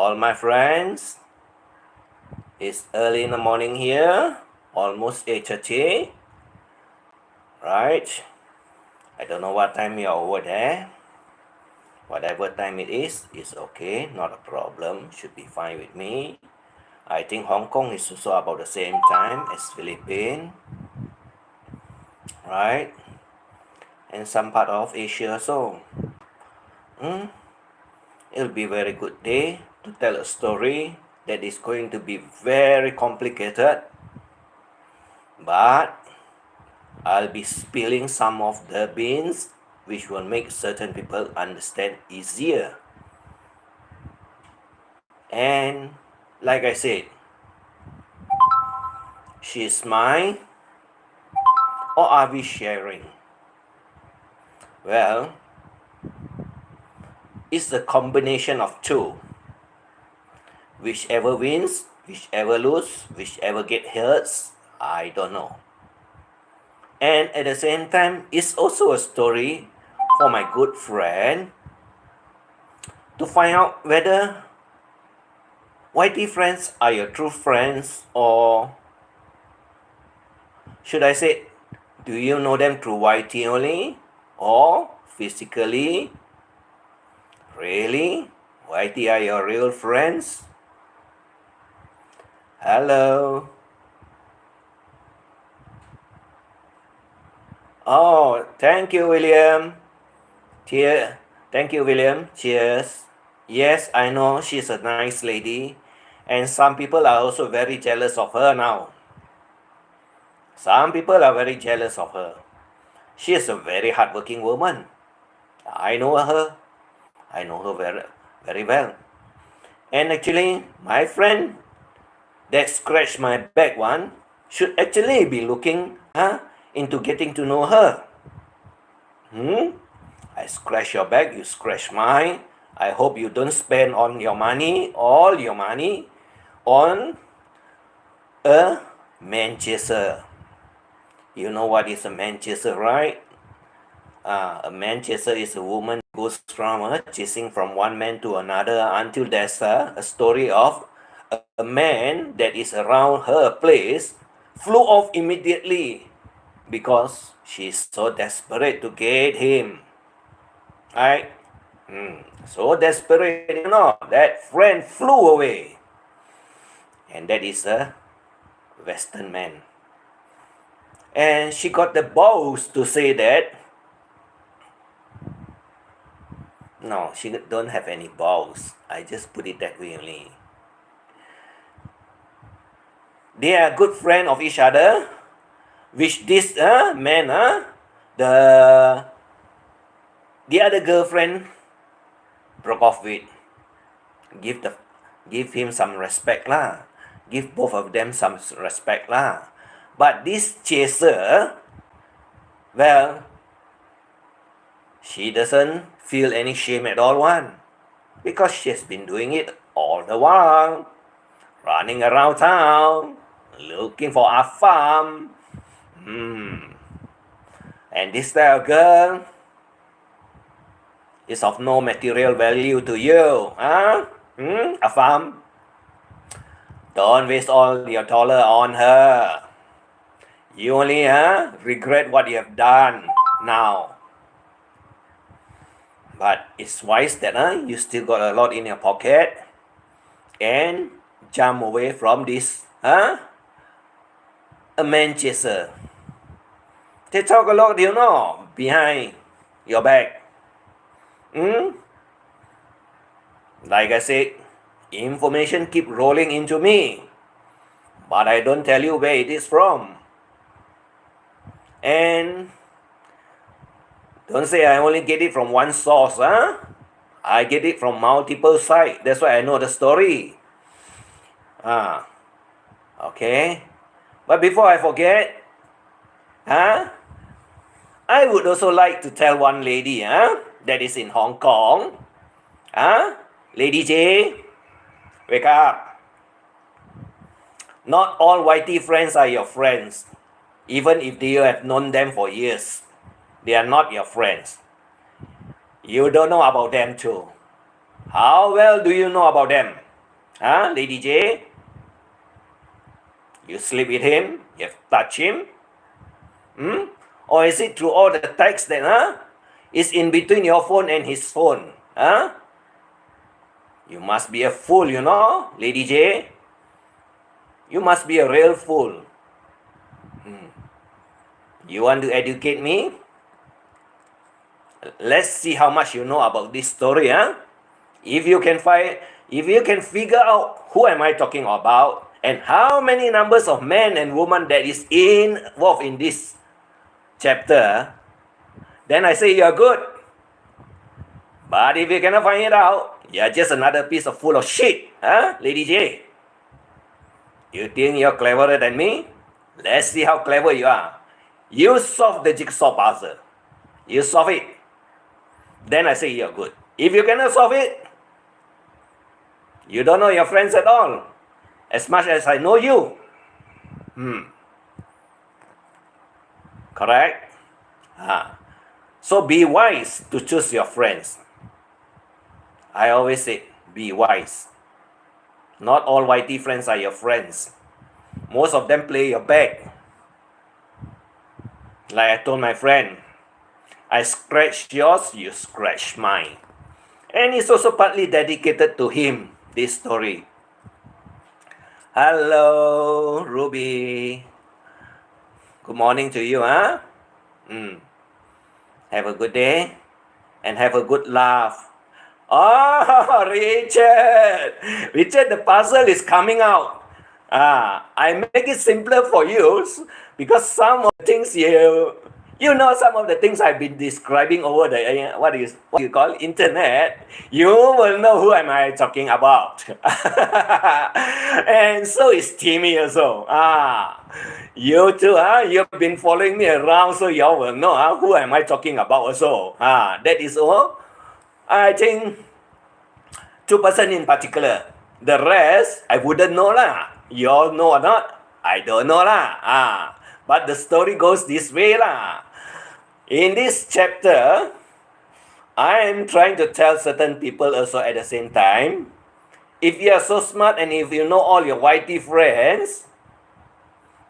all my friends. It's early in the morning here, almost 8:30, right? I don't know what time you're over there. Whatever time it is okay, not a problem, should be fine with me. I think Hong Kong is also about the same time as Philippines, right? And some part of Asia also. It'll be a very good day to tell a story that is going to be very complicated, but I'll be spilling some of the beans which will make certain people understand easier. And like I said, she's mine, or are we sharing? Well, it's a combination of two. Whichever wins, whichever lose, whichever get hurt, I don't know. And at the same time, it's also a story for my good friend to find out whether YT friends are your true friends, or should I say, do you know them through YT only or physically? Really? YT are your real friends? Hello? Oh, thank you, William. Thank you, William. Cheers. Yes, I know she's a nice lady, and some people are also very jealous of her now. Some people are very jealous of her. She is a very hardworking woman. I know her. I know her very, very well. And actually, my friend that scratched my back one should actually be looking into getting to know her. I scratch your back, you scratch mine. I hope you don't spend all your money on a man chaser. You know what is a man chaser, right? A man chaser is a woman who goes from chasing from one man to another until there's a story of a man that is around her place flew off immediately because she's so desperate to get him. Right? So desperate, that friend flew away. And that is a Western man. And she got the balls to say that. No, she don't have any balls. I just put it that way only. They are good friend of each other, which this man, the other girlfriend broke off with. Give him some respect lah. Give both of them some respect lah. But this chaser, well, she doesn't feel any shame at all one, because she's been doing it all the while, running around town, looking for a farm. And this type of girl is of no material value to you, a farm. Don't waste all your dollar on her. You only regret what you have done now. But it's wise that you still got a lot in your pocket and jump away from this a man chaser. They talk a lot, behind your back. Like I said, information keep rolling into me, but I don't tell you where it is from. And don't say I only get it from one source, I get it from multiple sides. That's why I know the story. Okay. But before I forget, I would also like to tell one lady, that is in Hong Kong. Lady J, wake up. Not all YT friends are your friends. Even if you have known them for years, they are not your friends. You don't know about them too. How well do you know about them? Huh, Lady J? You sleep with him? You touch him? Or is it through all the text that is in between your phone and his phone? Huh? You must be a fool, Lady J. You must be a real fool. You want to educate me? Let's see how much you know about this story, huh? If you can figure out who am I talking about and how many numbers of men and women that is involved in this chapter, then I say you're good. But if you cannot find it out, you're just another piece of full of shit, huh, Lady J? You think you're cleverer than me? Let's see how clever you are. You solve the jigsaw puzzle. You solve it. Then I say you're good. If you cannot solve it, you don't know your friends at all. As much as I know you. Correct? So be wise to choose your friends. I always say, be wise. Not all whitey friends are your friends. Most of them play your back. Like I told my friend, I scratch yours, you scratch mine. And it's also partly dedicated to him, this story. Hello, Ruby. Good morning to you, huh? Have a good day and have a good laugh. Oh, Richard! Richard, the puzzle is coming out. I make it simpler for you because some of the things some of the things I've been describing over the what you call internet, you will know who am I talking about. And so is Timmy also. You too, you've been following me around, so y'all will know who am I talking about also. That is all. I think 2% in particular. The rest, I wouldn't know lah. You all know or not? I don't know lah. But the story goes this way lah. In this chapter, I am trying to tell certain people also at the same time, if you are so smart and if you know all your whitey friends,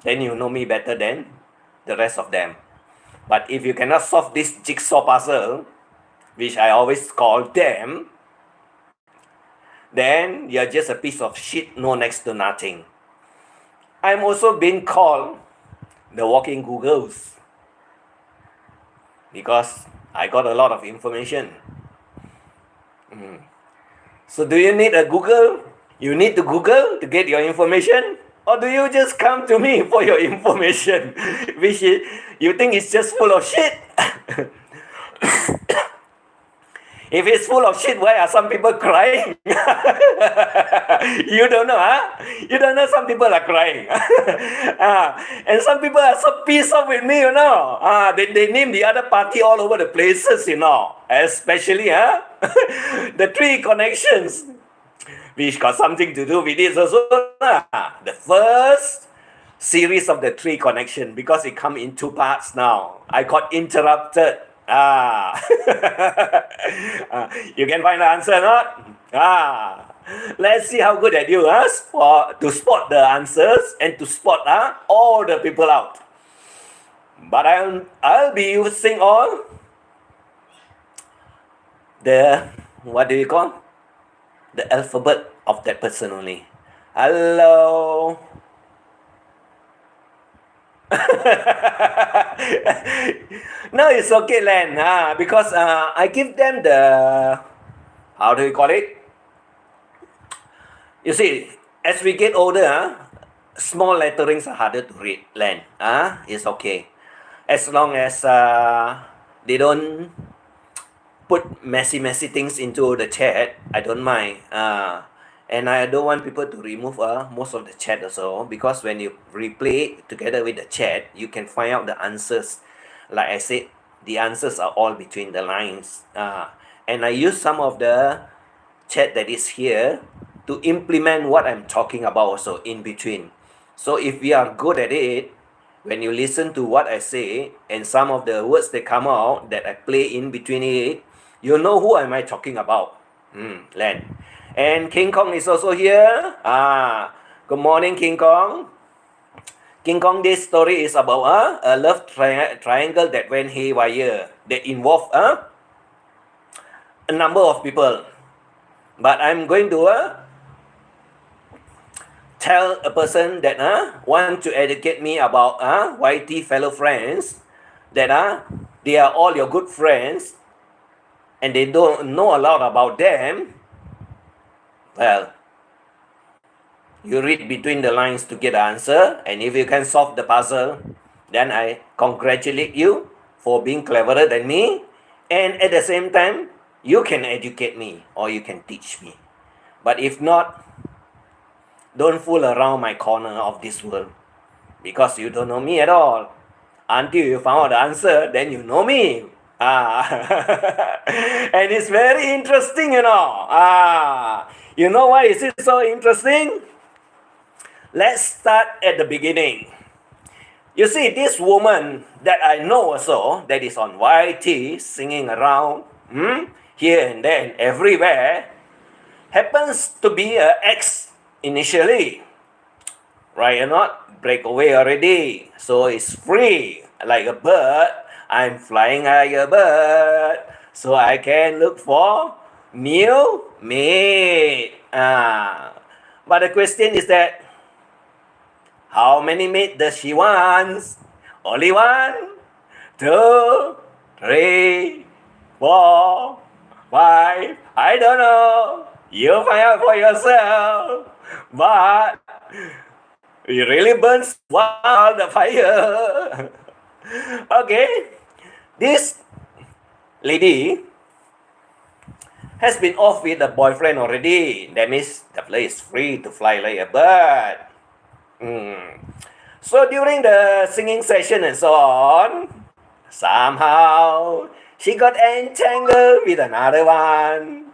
then you know me better than the rest of them. But if you cannot solve this jigsaw puzzle, which I always call them, then you're just a piece of shit, no next to nothing. I'm also being called the walking Googles because I got a lot of information. So do you need a Google? You need to Google to get your information? Or do you just come to me for your information, which you think is just full of shit? If it's full of shit, why are some people crying? You don't know, You don't know some people are crying. And some people are so pissed off with me, They name the other party all over the places, Especially, the three connections, which got something to do with this also. The first series of the three connection, because it come in 2 parts now. I got interrupted. You can find the answer, not? Let's see how good at you to spot the answers and to spot all the people out. But I'll be using all the, what do you call? The alphabet of that person only. Hello. No, it's okay, Len. Because I give them the, how do you call it? You see, as we get older, small letterings are harder to read, Len. It's okay. As long as they don't put messy things into the chat, I don't mind. And I don't want people to remove most of the chat also, because when you replay it together with the chat, you can find out the answers. Like I said, the answers are all between the lines. And I use some of the chat that is here to implement what I'm talking about also in between. So if we are good at it, when you listen to what I say and some of the words that come out that I play in between it, you know who am I talking about. Len. And King Kong is also here. Good morning, King Kong. King Kong, this story is about a love triangle that went haywire. That involved a number of people. But I'm going to tell a person that want to educate me about YT fellow friends, that they are all your good friends and they don't know a lot about them. Well, you read between the lines to get the answer, and if you can solve the puzzle, then I congratulate you for being cleverer than me, and at the same time you can educate me or you can teach me. But if not, don't fool around my corner of this world, because you don't know me at all. Until you found out the answer, then you know me. And it's very interesting, you know. You know why is it so interesting? Let's start at the beginning. You see, this woman that I know also, that is on YT, singing around here and there and everywhere, happens to be an ex initially. Right or not? Break away already. So it's free. Like a bird, I'm flying like a bird. So I can look for new mate. But the question is that, how many mates does she want? Only 1, 2, 3, 4, 5. I don't know. You find out for yourself. But it really burns while the fire. Okay. This lady has been off with a boyfriend already. That means the fella is free to fly like a bird. So during the singing session and so on, somehow she got entangled with another one.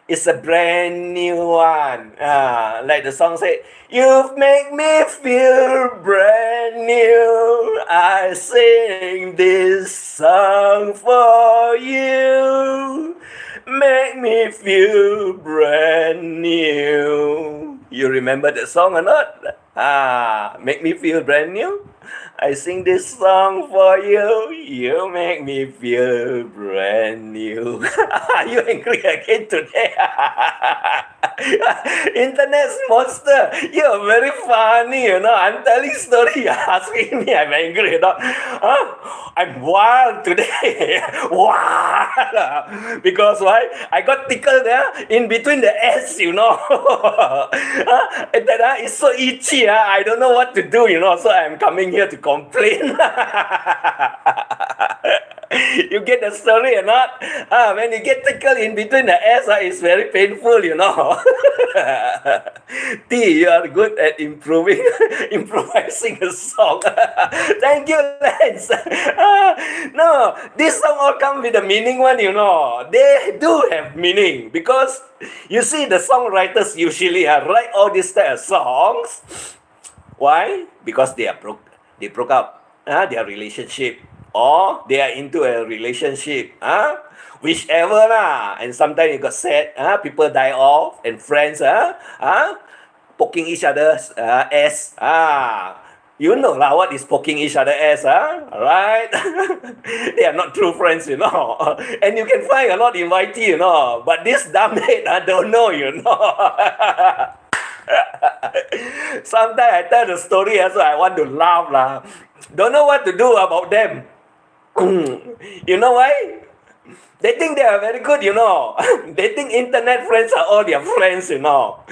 It's a brand new one. Like the song said, "You've made me feel brand new. I sing this song for you. Make me feel brand new." You remember that song or not? Make me feel brand new. I sing this song for you. You make me feel brand new. Are you angry again today? Internet monster, you're very funny, you know. I'm telling story, you're asking me I'm angry, you know. I'm wild today. Wild. Because why? I got tickled there in between the S, you know. And that it's so itchy. I don't know what to do, you know. So I'm coming here to complain. You get the story or not? When you get tickled in between the S, it's very painful, you know. T, you are good at improvising a song. Thank you, Lance. No, this song all come with a meaning one, you know. They do have meaning, because you see the songwriters usually write all these type of songs. Why? Because they broke up their relationship, or they are into a relationship, whichever lah. And sometimes you got sad, people die off, and friends poking each other's ass. You know lah what is poking each other ass, right? They are not true friends, you know. And you can find a lot in YT, you know. But this dumbhead, I don't know, you know. Sometimes I tell the story also, I want to laugh lah. Don't know what to do about them. You know why? They think they are very good, you know. They think internet friends are all their friends, you know.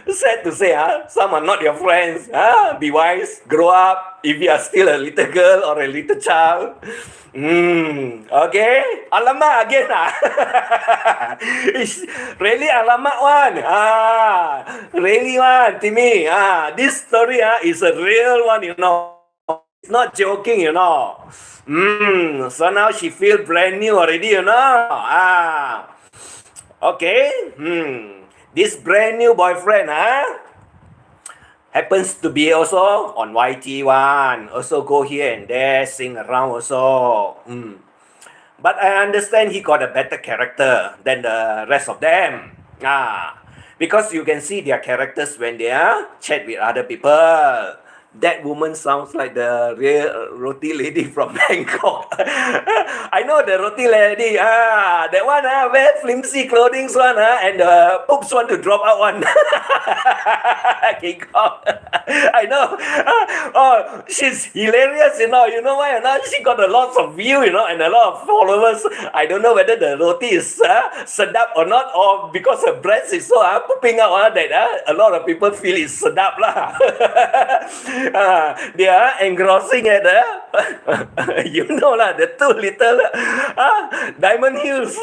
Sad to say, some are not your friends. Be wise, grow up. If you are still a little girl or a little child. Okay? Alamak again. It's really alamak one. Really one, Timmy. This story is a real one, you know. It's not joking, you know. So now she feel brand new already, you know. Okay. This brand new boyfriend, happens to be also on YT one. Also go here and there, sing around also. But I understand he got a better character than the rest of them. Because you can see their characters when they are chat with other people. That woman sounds like the real roti lady from Bangkok. I know the roti lady. That one, wear flimsy clothing one, and the poops want to drop out one. King Kong. I know. Oh, she's hilarious, you know. You know why or not? She got a lot of view, you know, and a lot of followers. I don't know whether the roti is sedap or not, or because her breast is so pooping out that a lot of people feel it's sedap lah. They are engrossing at you know lah, the two little diamond heels.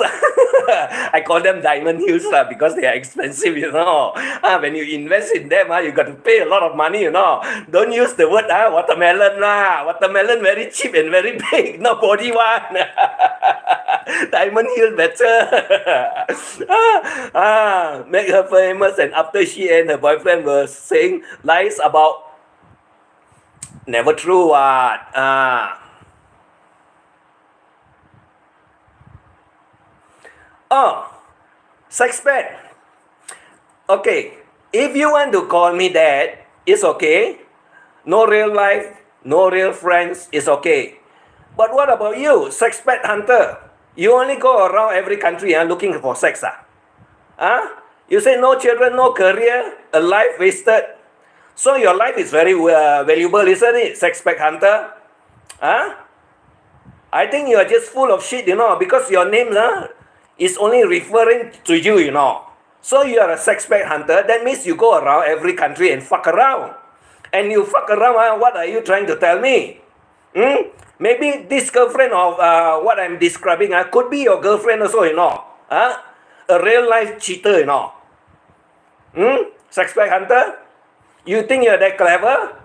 I call them diamond heels lah because they are expensive, you know. When you invest in them, you got to pay a lot of money, you know. Don't use the word watermelon lah. Watermelon very cheap and very big, nobody want. Diamond heel better. Make her famous, and after she and her boyfriend were saying lies about never true what. Sex pet. Okay, if you want to call me that, it's okay. No real life, no real friends, it's okay. But what about you, sex pet hunter? You only go around every country looking for sex. You say no children, no career, a life wasted. So your life is very valuable, isn't it, sex pet hunter? I think you are just full of shit, you know, because your name is only referring to you, you know. So you are a sex pet hunter. That means you go around every country and fuck around. And you fuck around, what are you trying to tell me? Maybe this girlfriend of what I'm describing could be your girlfriend also, you know. A real life cheater, you know. Sex pet hunter? You think you're that clever?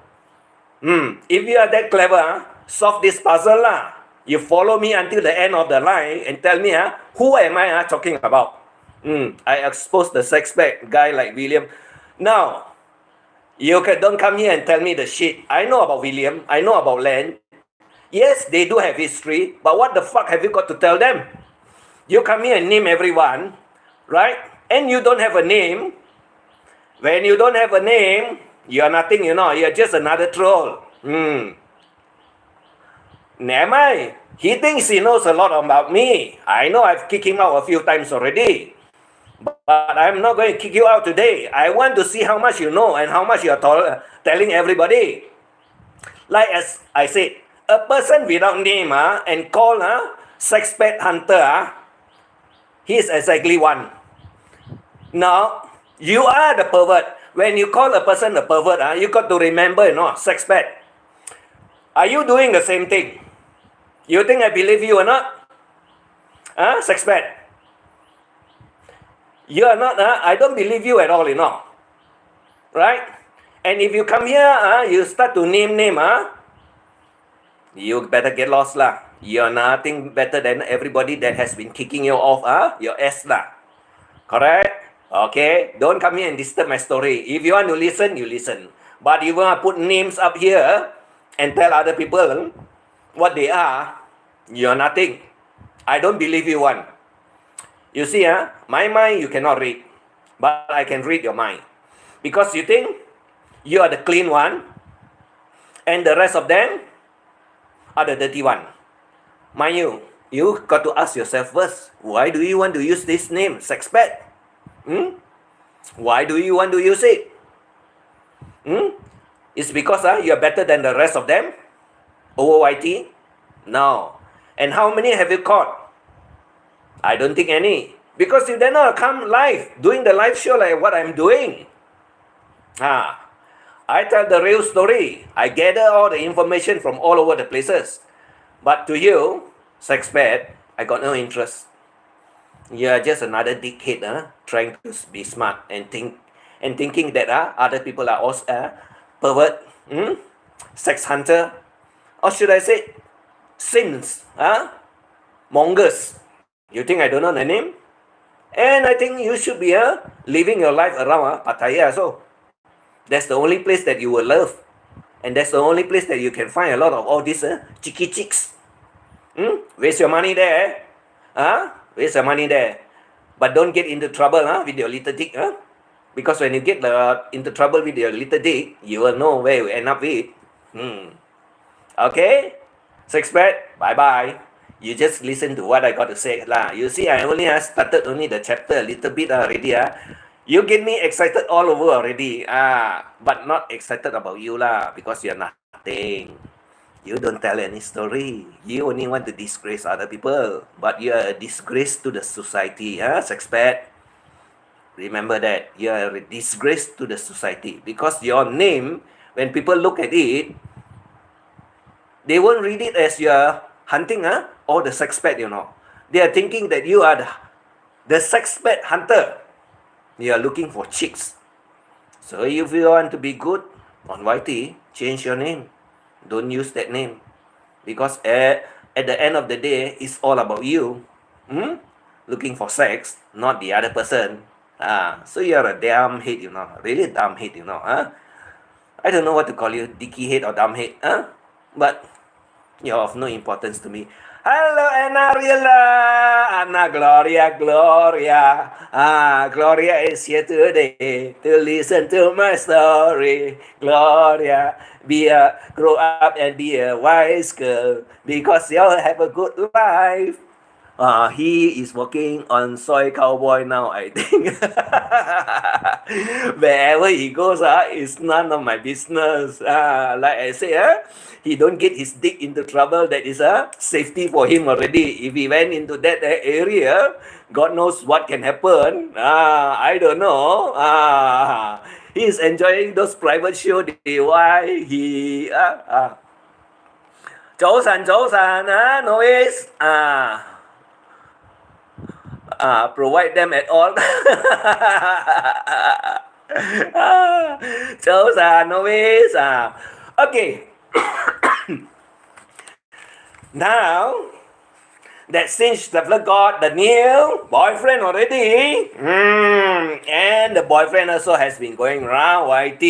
If you are that clever, solve this puzzle lah. You follow me until the end of the line and tell me who am I talking about? I expose the sex pet guy like William. Now, don't come here and tell me the shit. I know about William. I know about Len. Yes, they do have history, but what the fuck have you got to tell them? You come here and name everyone, right? And you don't have a name. When you don't have a name, you are nothing, you know. You're just another troll. Never mind. He thinks he knows a lot about me. I know I've kicked him out a few times already. But I'm not going to kick you out today. I want to see how much you know and how much you are telling everybody. Like as I said, a person without name and called sex pet hunter, he is exactly one. Now, you are the pervert. When you call a person a pervert, you got to remember, you know, sex pet. Are you doing the same thing? You think I believe you or not? Sex pet. You are not, I don't believe you at all, you know. Right? And if you come here, you start to name, you better get lost lah. You're nothing better than everybody that has been kicking you off your ass lah. Correct? Okay? Don't come here and disturb my story. If you want to listen, you listen. But if you want to put names up here and tell other people what they are, you're nothing. I don't believe you one. You see, my mind you cannot read, but I can read your mind. Because you think you are the clean one, and the rest of them are the dirty one. Mind you, you got to ask yourself first, why do you want to use this name, sex pet? Why do you want to use it? It's because you are better than the rest of them? OOYT? No. And how many have you caught? I don't think any. Because you did not come live, doing the live show like what I'm doing. I tell the real story. I gather all the information from all over the places. But to you, sex pet, I got no interest. You're just another dickhead, trying to be smart and thinking that other people are also pervert, sex hunter, or should I say, sins, mongers. You think I don't know the name? And I think you should be living your life around Pattaya. So that's the only place that you will love, and that's the only place that you can find a lot of all these cheeky chicks. Waste your money there, waste your money there. But don't get into trouble with your little dick. Because when you get into trouble with your little dick, you will know where you end up with. Okay? Six-pack, bye-bye. You just listen to what I got to say lah. You see, I only started only the chapter a little bit already. You get me excited all over already. But not excited about you lah, because you're nothing. You don't tell any story. You only want to disgrace other people. But you're a disgrace to the society, Six-pack. Remember that. You're a disgrace to the society. Because your name, when people look at it, they won't read it as you're hunting, or the Six-pack, They are thinking that you are the Six-pack hunter. You are looking for chicks. So if you want to be good on YT, change your name. Don't use that name. Because at the end of the day, it's all about you. Looking for sex, not the other person. So you're a damn head, Really dumb head, I don't know what to call you, dicky head or dumb head, But you're of no importance to me. Hello, Anna Rilla, Anna Gloria. Gloria is here today to listen to my story. Gloria, grow up and be a wise girl, because you'll have a good life. He is working on Soy Cowboy now, I think. Wherever he goes, it's none of my business. Like I say, he don't get his dick into trouble. That is safety for him already. If he went into that area, God knows what can happen. I don't know. He's enjoying those private shows. Why he... Chỗ sàn, noise. Provide them at all. Those are novice. Okay. Now that since the fella got the new boyfriend already, and the boyfriend also has been going around YT,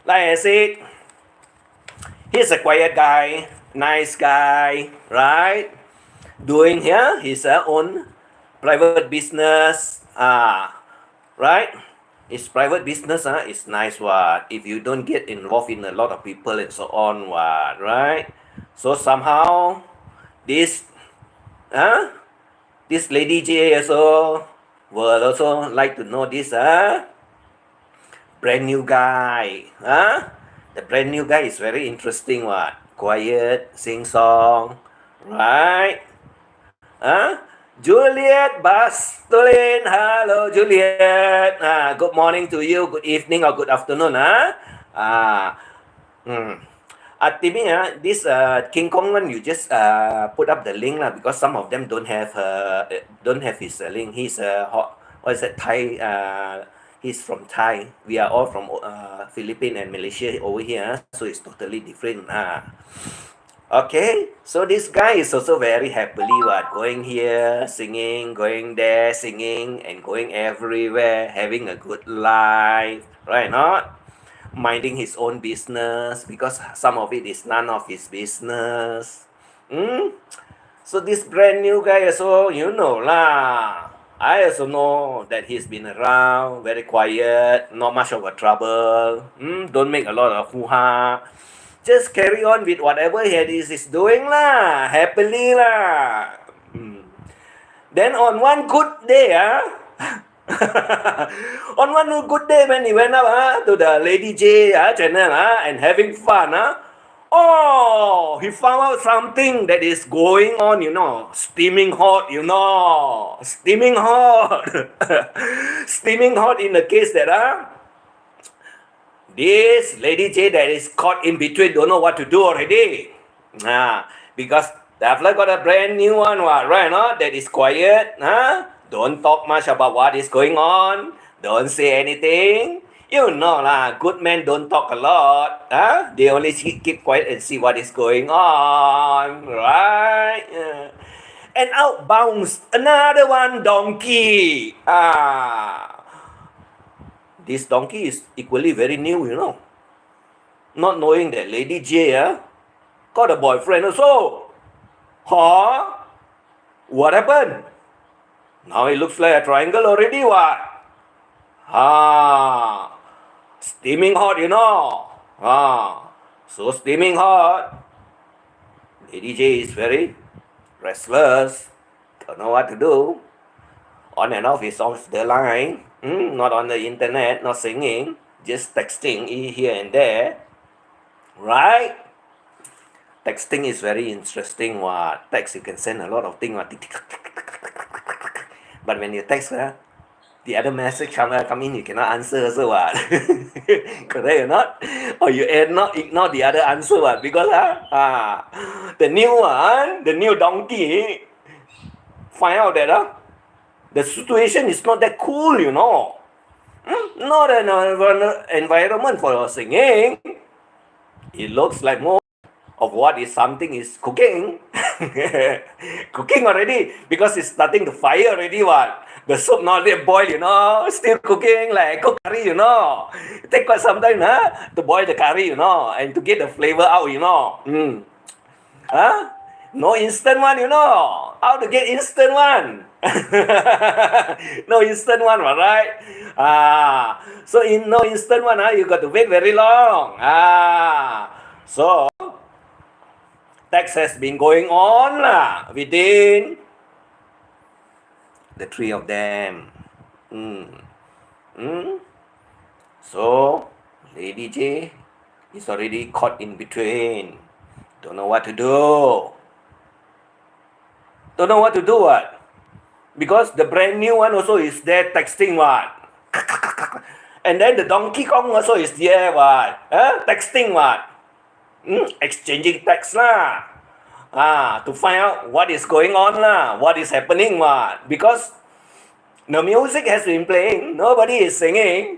like I said, he's a quiet guy, nice guy, right? Doing here his own private business, right? His private business is nice, what? If you don't get involved in a lot of people and so on, what, right? So somehow this Lady J also will also like to know this brand new guy. The brand new guy is very interesting, what? Quiet, sing song, right? Juliet Bastolin. Hello, Juliet. Good morning to you. Good evening or good afternoon. Timmy, this King Kong one, you just put up the link because some of them don't have his link. He's what is that, Thai? He's from Thai. We are all from Philippines and Malaysia over here, so it's totally different. Okay, so this guy is also very happily going here, singing, going there, singing, and going everywhere, having a good life, right? Not minding his own business, because some of it is none of his business. So this brand new guy also, lah. I also know that he's been around, very quiet, not much of a trouble. Don't make a lot of hoo-ha. Just carry on with whatever he is doing lah, happily lah. Then on one good day, on one good day when he went up to the Lady J channel and having fun, he found out something that is going on, steaming hot, steaming hot. Steaming hot in the case that this Lady J that is caught in between don't know what to do already. Because the fella got a brand new one, right? That is quiet. Don't talk much about what is going on. Don't say anything. Lah, good men don't talk a lot. They only keep quiet and see what is going on, right? And out bounced another one donkey. This donkey is equally very new, Not knowing that Lady J got a boyfriend also. What happened? Now it looks like a triangle already, what? Steaming hot, so steaming hot. Lady J is very restless. Don't know what to do. On and off is off the line. Not on the internet, not singing, just texting here and there. Right? Texting is very interesting. What? Text, you can send a lot of things. But when you text, the other message come in, you cannot answer also what. Correct or not? Or you ignore the other answer what? Because the new one, the new donkey, find out that the situation is not that cool, Not an environment for singing. It looks like more of what is something is cooking. Cooking already because it's starting to fire already what. The soup not yet boiled, still cooking like cook curry, It take quite some time to boil the curry, and to get the flavor out, No instant one, How to get instant one? No instant one, right? So in no instant one, you got to wait very long. So text has been going on within the three of them. So Lady J is already caught in between. Don't know what to do. Don't know what to do what? Because the brand new one also is there texting what? And then the Donkey Kong also is there what? Texting what? Exchanging text lah. To find out what is going on lah, what is happening what? Because the music has been playing, nobody is singing.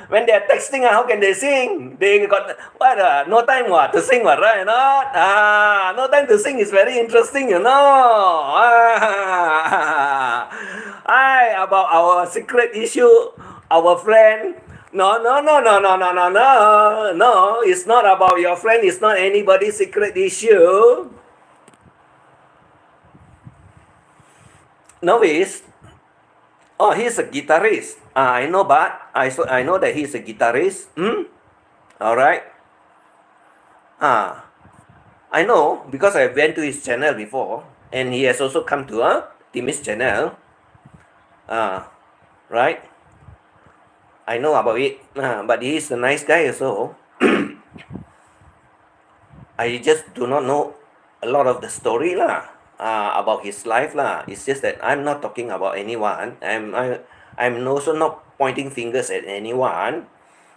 When they are texting, how can they sing? They got what? No time what to sing what, right? Not no time to sing is very interesting, About our secret issue, our friend. No, it's not about your friend. It's not anybody's secret issue. Novice, he's a guitarist. I know, but I know that he's a guitarist. All right. I know because I went to his channel before, and he has also come to Timmy's channel. Right. I know about it, but he's a nice guy also. I just do not know a lot of the story lah. About his life lah. It's just that I'm not talking about anyone. I'm also not pointing fingers at anyone.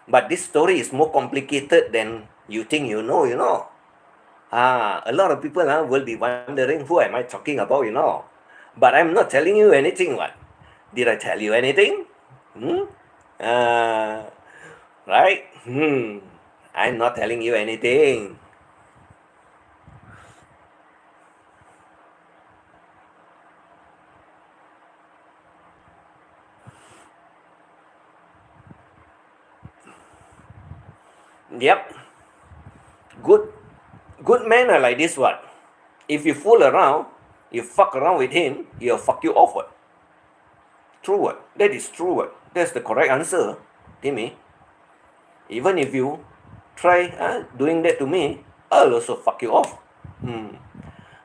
But this story is more complicated than you think you know. A lot of people will be wondering who am I talking about, But I'm not telling you anything. What? Did I tell you anything? Right? I'm not telling you anything. Yep. Good men are like this what? If you fool around, you fuck around with him, he'll fuck you off what? True what? That is true what? That's the correct answer, Timmy. Even if you try doing that to me, I'll also fuck you off.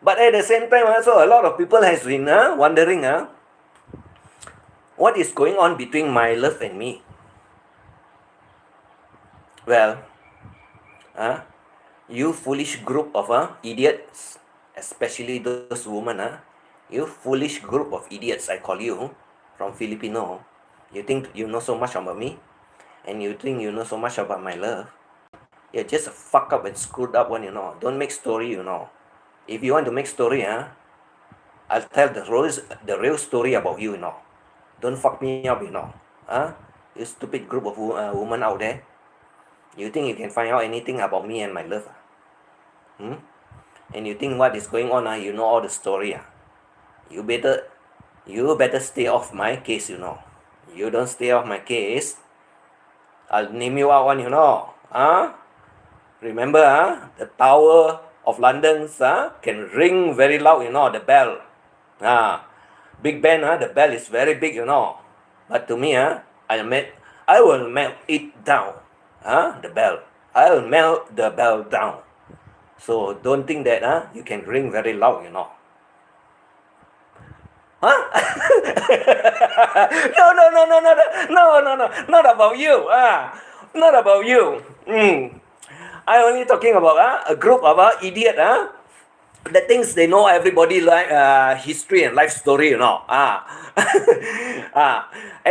But at the same time also, a lot of people has been wondering what is going on between my love and me. Well, you foolish group of idiots, especially those women, you foolish group of idiots, I call you, from Filipino. You think you know so much about me? And you think you know so much about my love? You're just a fuck up and screwed up one, Don't make story, If you want to make story, I'll tell the real story about you, Don't fuck me up, You stupid group of women out there. You think you can find out anything about me and my love? And you think what is going on, you know all the story. You better stay off my case, You don't stay off my case, I'll name you out one, Remember, the Tower of London can ring very loud, the bell. Big Ben, the bell is very big, But to me, I will melt it down. The bell. I will melt the bell down. So don't think that you can ring very loud, Huh? No, no, no, no, no, no, no, no, not about you. Not about you. I only talking about a group of idiot. The things they know everybody like history and life story, and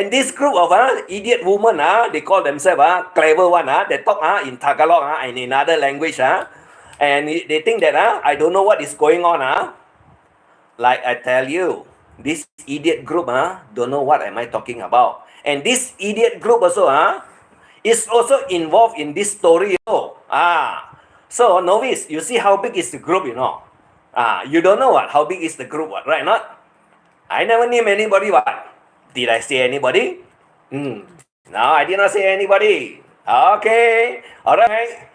this group of idiot women, they call themselves clever one, they talk in Tagalog and in other language, and they think that I don't know what is going on. Like I tell you, this idiot group don't know what am I talking about. And this idiot group also is also involved in this story. So novice, you see how big is the group, you don't know how big is the group, right? Not? I never name anybody. What? Did I say anybody? No, I did not say anybody. Okay, all right.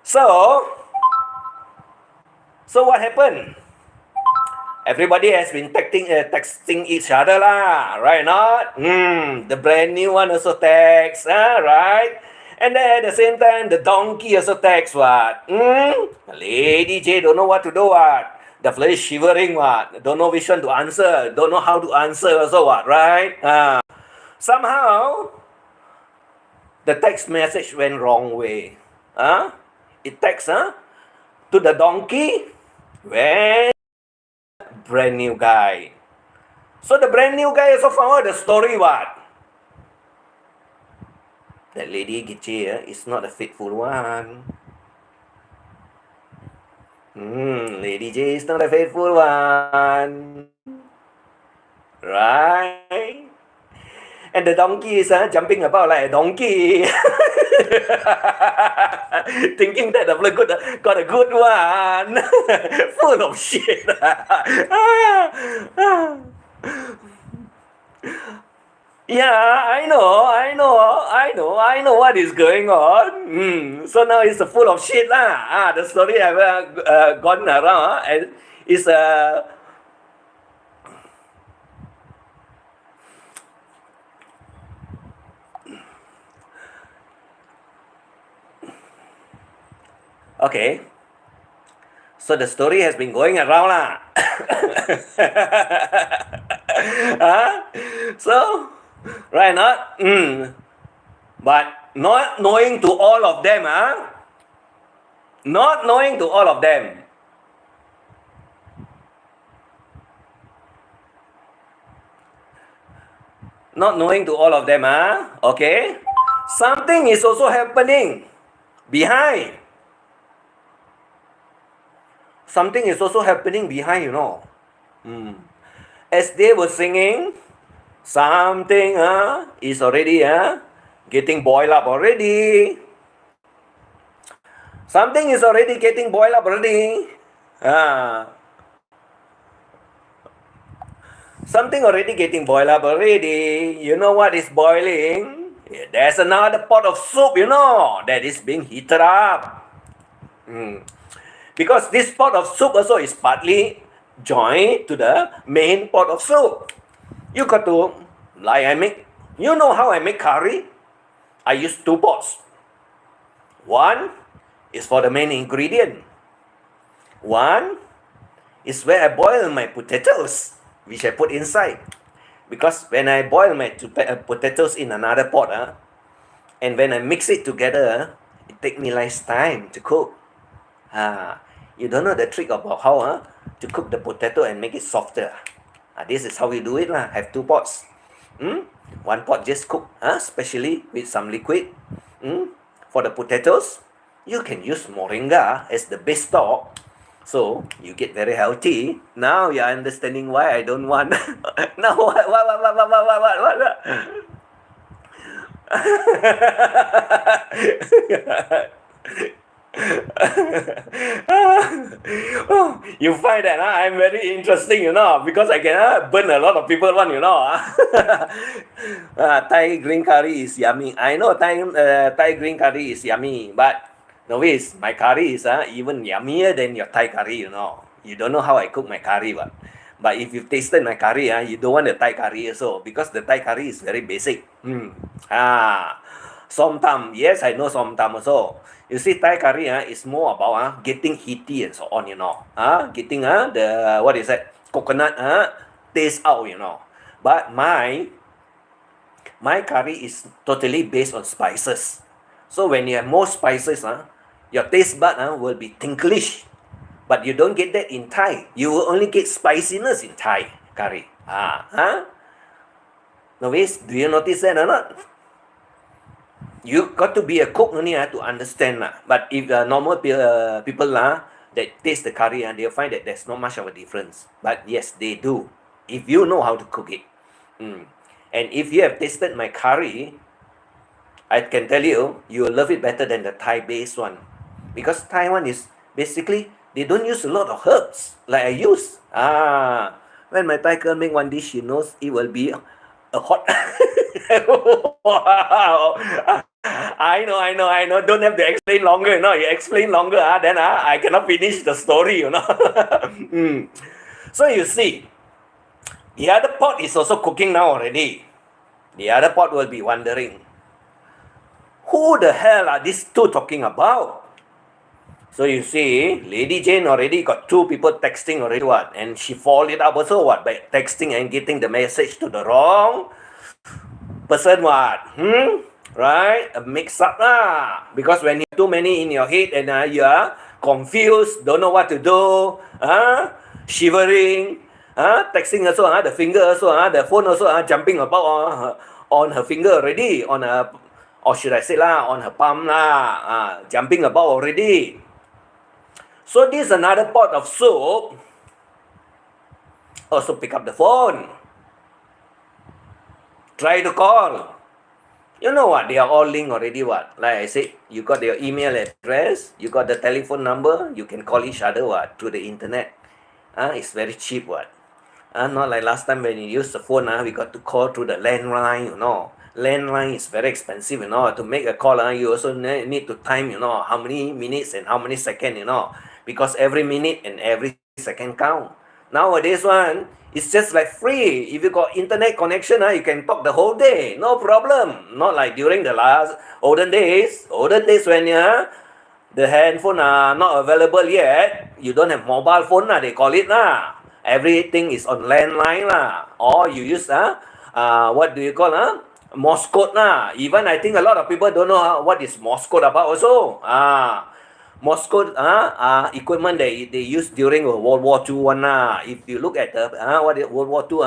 So what happened? Everybody has been texting each other lah, right? Not? The brand new one also text, right? And then at the same time, the donkey also text what? Lady J don't know what to do what? The flesh shivering what? Don't know which one to answer. Don't know how to answer also what? Right? Somehow, the text message went wrong way. It text to the donkey when brand new guy. So the brand new guy also found out the story what? That Lady J is not a faithful one. Lady J is not a faithful one. Right? And the donkey is jumping about like a donkey. Thinking that the blood got a good one. Full of shit. Yeah, I know what is going on. So now it's full of shit lah. The story have gone around and it's okay. So the story has been going around lah. So right not? But not knowing to all of them, not knowing to all of them. Not knowing to all of them, okay? Something is also happening behind. Something is also happening behind, As they were singing, something is already getting boiled up already. Something is already getting boiled up already. Something already getting boiled up already. You know what is boiling? There's another pot of soup, that is being heated up. Because this pot of soup also is partly joined to the main pot of soup. You got to, you know how I make curry? I use 2 pots. One is for the main ingredient. One is where I boil my potatoes, which I put inside. Because when I boil my potatoes in another pot, and when I mix it together, it takes me less time to cook. You don't know the trick about how to cook the potato and make it softer. This is how we do it lah. Have 2 pots. One pot just cook, especially with some liquid. For the potatoes, you can use moringa as the base stock. So you get very healthy. Now you're understanding why I don't want. Now what? You find that I'm very interesting, because I can burn a lot of people one, Thai green curry is yummy. I know Thai green curry is yummy, but novice, my curry is even yummier than your Thai curry, You don't know how I cook my curry, but But if you've tasted my curry, you don't want the Thai curry also, because the Thai curry is very basic. Som tam, yes, I know som tam also. You see, Thai curry is more about getting heaty and so on, getting the, what is that, coconut taste out, But my curry is totally based on spices. So when you have more spices, your taste bud will be tinklish. But you don't get that in Thai. You will only get spiciness in Thai curry. Novice, do you notice that or not? You got to be a cook only to understand. But if normal people that taste the curry, they'll find that there's not much of a difference. But yes, they do. If you know how to cook it. And if you have tasted my curry, I can tell you, you will love it better than the Thai-based one. Because Thai one is basically, they don't use a lot of herbs like I use. When my Thai girl make one dish, she knows it will be a hot. Wow. I know. Don't have to explain longer, You explain longer, then I cannot finish the story, So you see, the other pot is also cooking now already. The other pot will be wondering, who the hell are these two talking about? So you see, Lady Jane already got two people texting already, what? And she followed it up also, what? By texting and getting the message to the wrong person, what? Right? A mix-up lah. Because when you have too many in your head and you are confused, don't know what to do, shivering, texting also, the finger also, the phone also jumping about on her finger already, on her, or should I say on her palm jumping about already. So this is another pot of soup. Also pick up the phone. Try to call. You know what? They are all linked already, what? Like I said, you got your email address, you got the telephone number, you can call each other, what? Through the internet. It's very cheap, what? Not like last time when you use the phone, we got to call through the landline, Landline is very expensive, To make a call, you also need to time, how many minutes and how many seconds, Because every minute and every second count. Nowadays one, it's just like free. If you got internet connection, you can talk the whole day. No problem. Not like during the olden days. Olden days when the handphone are not available yet. You don't have mobile phone, they call it. Everything is on landline. Or you use, what do you call, Morse code. Even I think a lot of people don't know what is Morse code about also. Morse code equipment they used during World War II one. If you look at the what is World War II,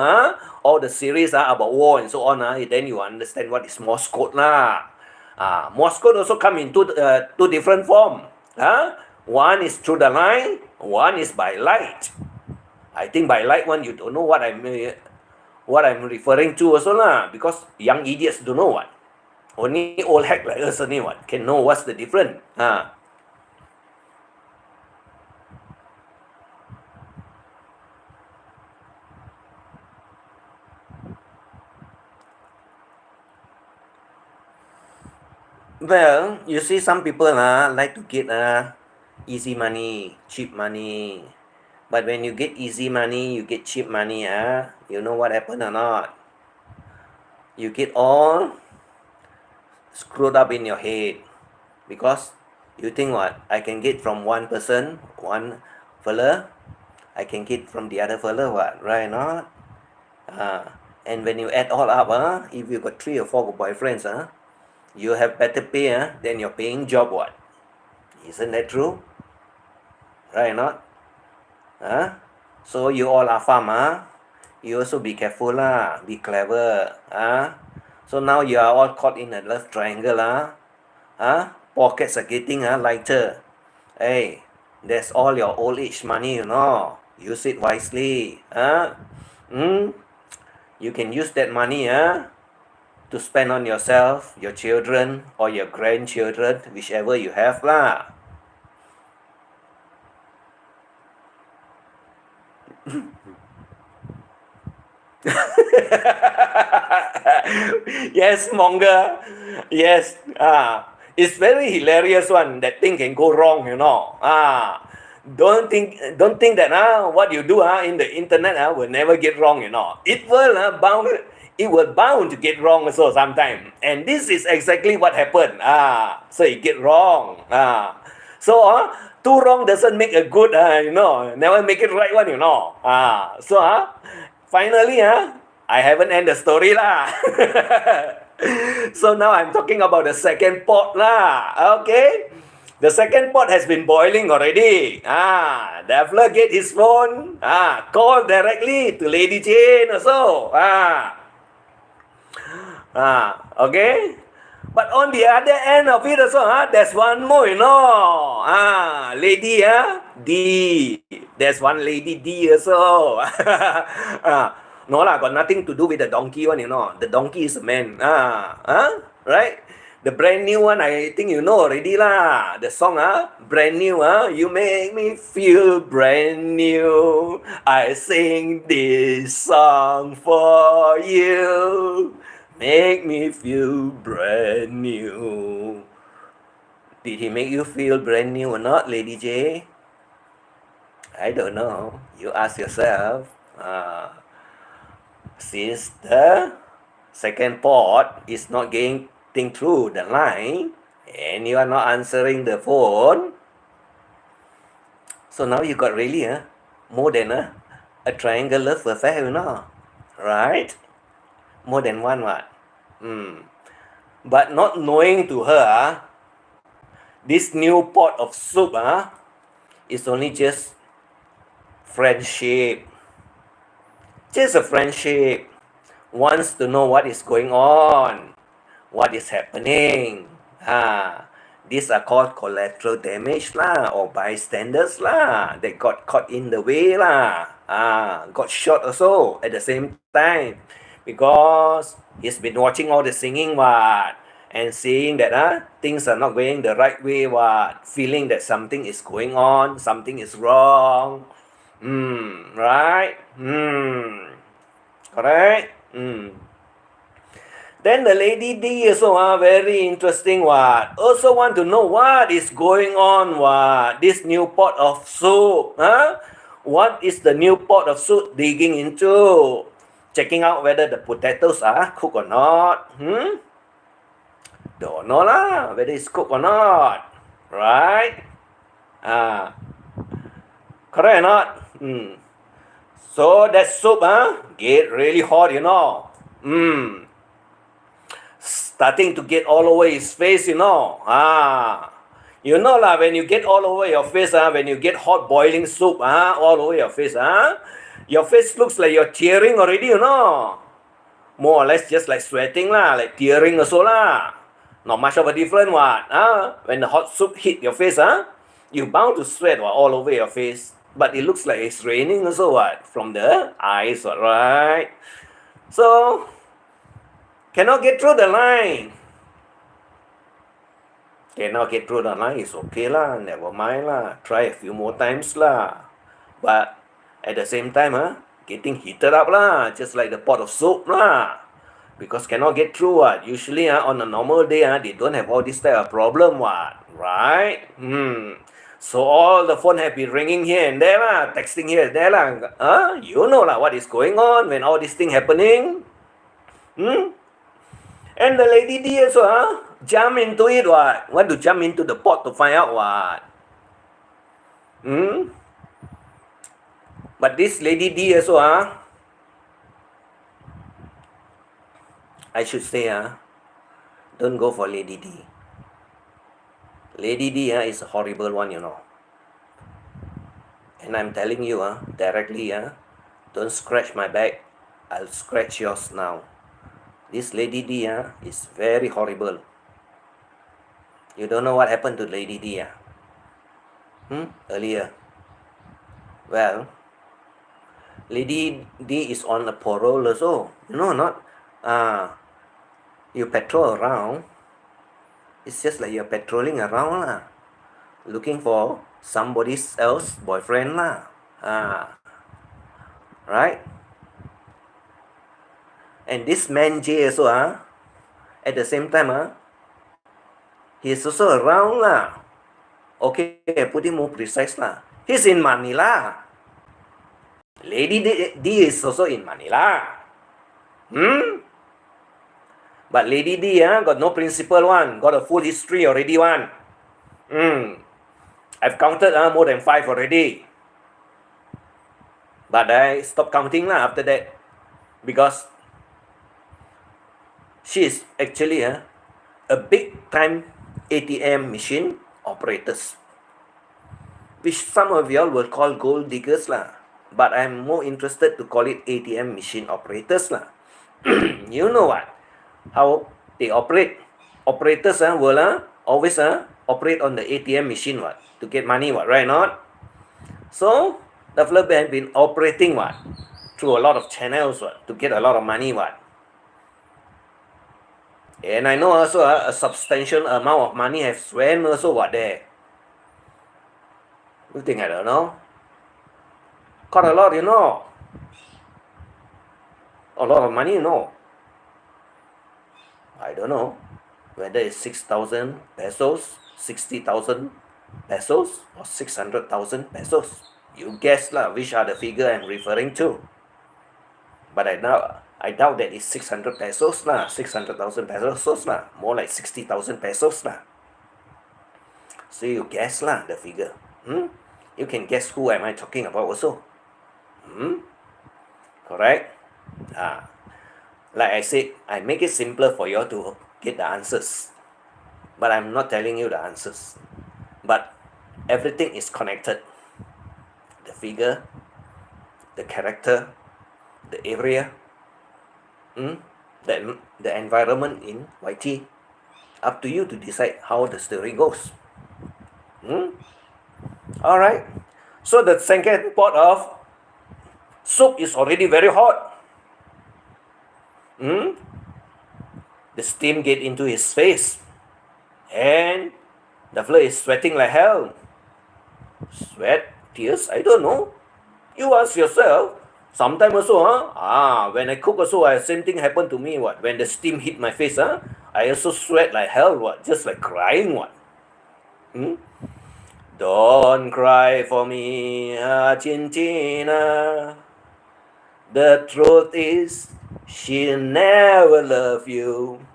all the series about war and so on, then you understand what is Morse code. Morse code also come in two different form. One is through the line, one is by light. I think by light one, you don't know what I'm referring to also because young idiots don't know what. Only old hack like us only what can know what's the difference. Well, you see some people like to get easy money, cheap money. But when you get easy money, you get cheap money, you know what happened or not? You get all screwed up in your head. Because you think what? I can get from one person, one fella, I can get from the other fella, what? Right or not? And when you add all up, if you got 3 or 4 boyfriends, you have better pay than your paying job, what? Isn't that true? Right or not? So you all are farm, you also be careful, be clever. So now you are all caught in a love triangle. Pockets are getting lighter. Hey, that's all your old age money, Use it wisely. You can use that money to spend on yourself, your children, or your grandchildren, whichever you have lah. Yes, Monger. Yes. It's very hilarious one. That thing can go wrong, Don't think that what you do in the internet will never get wrong, it will bound to get wrong also sometime, and this is exactly what happened. So it get wrong. So two wrong doesn't make a good, never make it right one, so finally I haven't end the story lah. So now I'm talking about the second pot lah. Okay, the second pot has been boiling already. Daphne get his phone. Call directly to Lady Jane also. Okay. But on the other end of it also, there's one more, Lady D. There's one Lady D also. No lah, got nothing to do with the donkey one, The donkey is a man. Right? The brand new one, I think you know already lah. The song, brand new, you make me feel brand new. I sing this song for you. Make me feel brand new. Did he make you feel brand new or not, Lady J? I don't know. You ask yourself. Since the second pot is not getting through the line and you are not answering the phone, so now you got really more than a triangle love affair, right? More than one what? But not knowing to her, this new pot of soup is only just friendship. Just a friendship. Wants to know what is going on, what is happening. These are called collateral damage lah, or bystanders lah, that got caught in the way lah. Got shot also at the same time, because he's been watching all the singing what, and seeing that things are not going the right way what, feeling that something is going on, something is wrong. Right? Correct? Then the Lady D also very interesting what, also want to know what is going on what, this new pot of soup. What is the new pot of soup digging into? Checking out whether the potatoes are cooked or not. Don't know lah, whether it's cooked or not. Right? Correct or not? So that soup get really hot, starting to get all over his face, You know lah, when you get all over your face, when you get hot boiling soup all over your face looks like you're tearing already, More or less just like sweating lah, like tearing also lah. Not much of a difference what. When the hot soup hit your face, you bound to sweat all over your face. But it looks like it's raining also what, from the eyes, right? So cannot get through the line. Cannot get through the line, it's okay lah, never mind lah. Try a few more times lah. But at the same time, getting heated up lah, just like the pot of soup lah. Because cannot get through what. Usually on a normal day, they don't have all this type of problem what, right? So all the phone have been ringing here and there lah, texting here and there lah. You know lah what is going on when all this thing happening. And the Lady D also jump into it what. Want to jump into the pot to find out what. But this Lady D also I should say don't go for Lady D. Lady D is a horrible one, And I'm telling you directly don't scratch my back, I'll scratch yours now. This Lady D is very horrible. You don't know what happened to Lady D earlier. Well, Lady D is on a parole also. You know or not? You patrol around. It's just like you're patrolling around lah, looking for somebody else boyfriend lah. Right? And this man J also at the same time he's also around lah. Okay, I put it more precise lah. He's in Manila. Lady D is also in Manila. But Lady D got no principal one. Got a full history already one. I've counted more than 5 already. But I stopped counting after that. Because she is actually a big time ATM machine operators. Which some of y'all will call gold diggers but I'm more interested to call it ATM machine operators You know what? How they operate? Operators will always operate on the ATM machine to get money right not? So the fellow have been operating through a lot of channels to get a lot of money And I know also a substantial amount of money have swam also there. You think I don't know? Got a lot, A lot of money, I don't know whether it's 6,000 pesos, 60,000 pesos, or 600,000 pesos. You guess which are the figure I'm referring to. But I doubt that it's 600 pesos 600,000 pesos more like 60,000 pesos So you guess the figure. You can guess who am I talking about also. Correct? Like I said, I make it simpler for you to get the answers. But I'm not telling you the answers. But everything is connected. The figure, the character, the area, the environment in YT. Up to you to decide how the story goes. Alright. So the second pot of soup is already very hot. The steam get into his face. And the fellow is sweating like hell. Sweat, tears, I don't know. You ask yourself. Sometimes also, when I cook also, same thing happened to me. When the steam hit my face, I also sweat like hell. Just like crying. Don't cry for me, Argentina. The truth is, she'll never love you.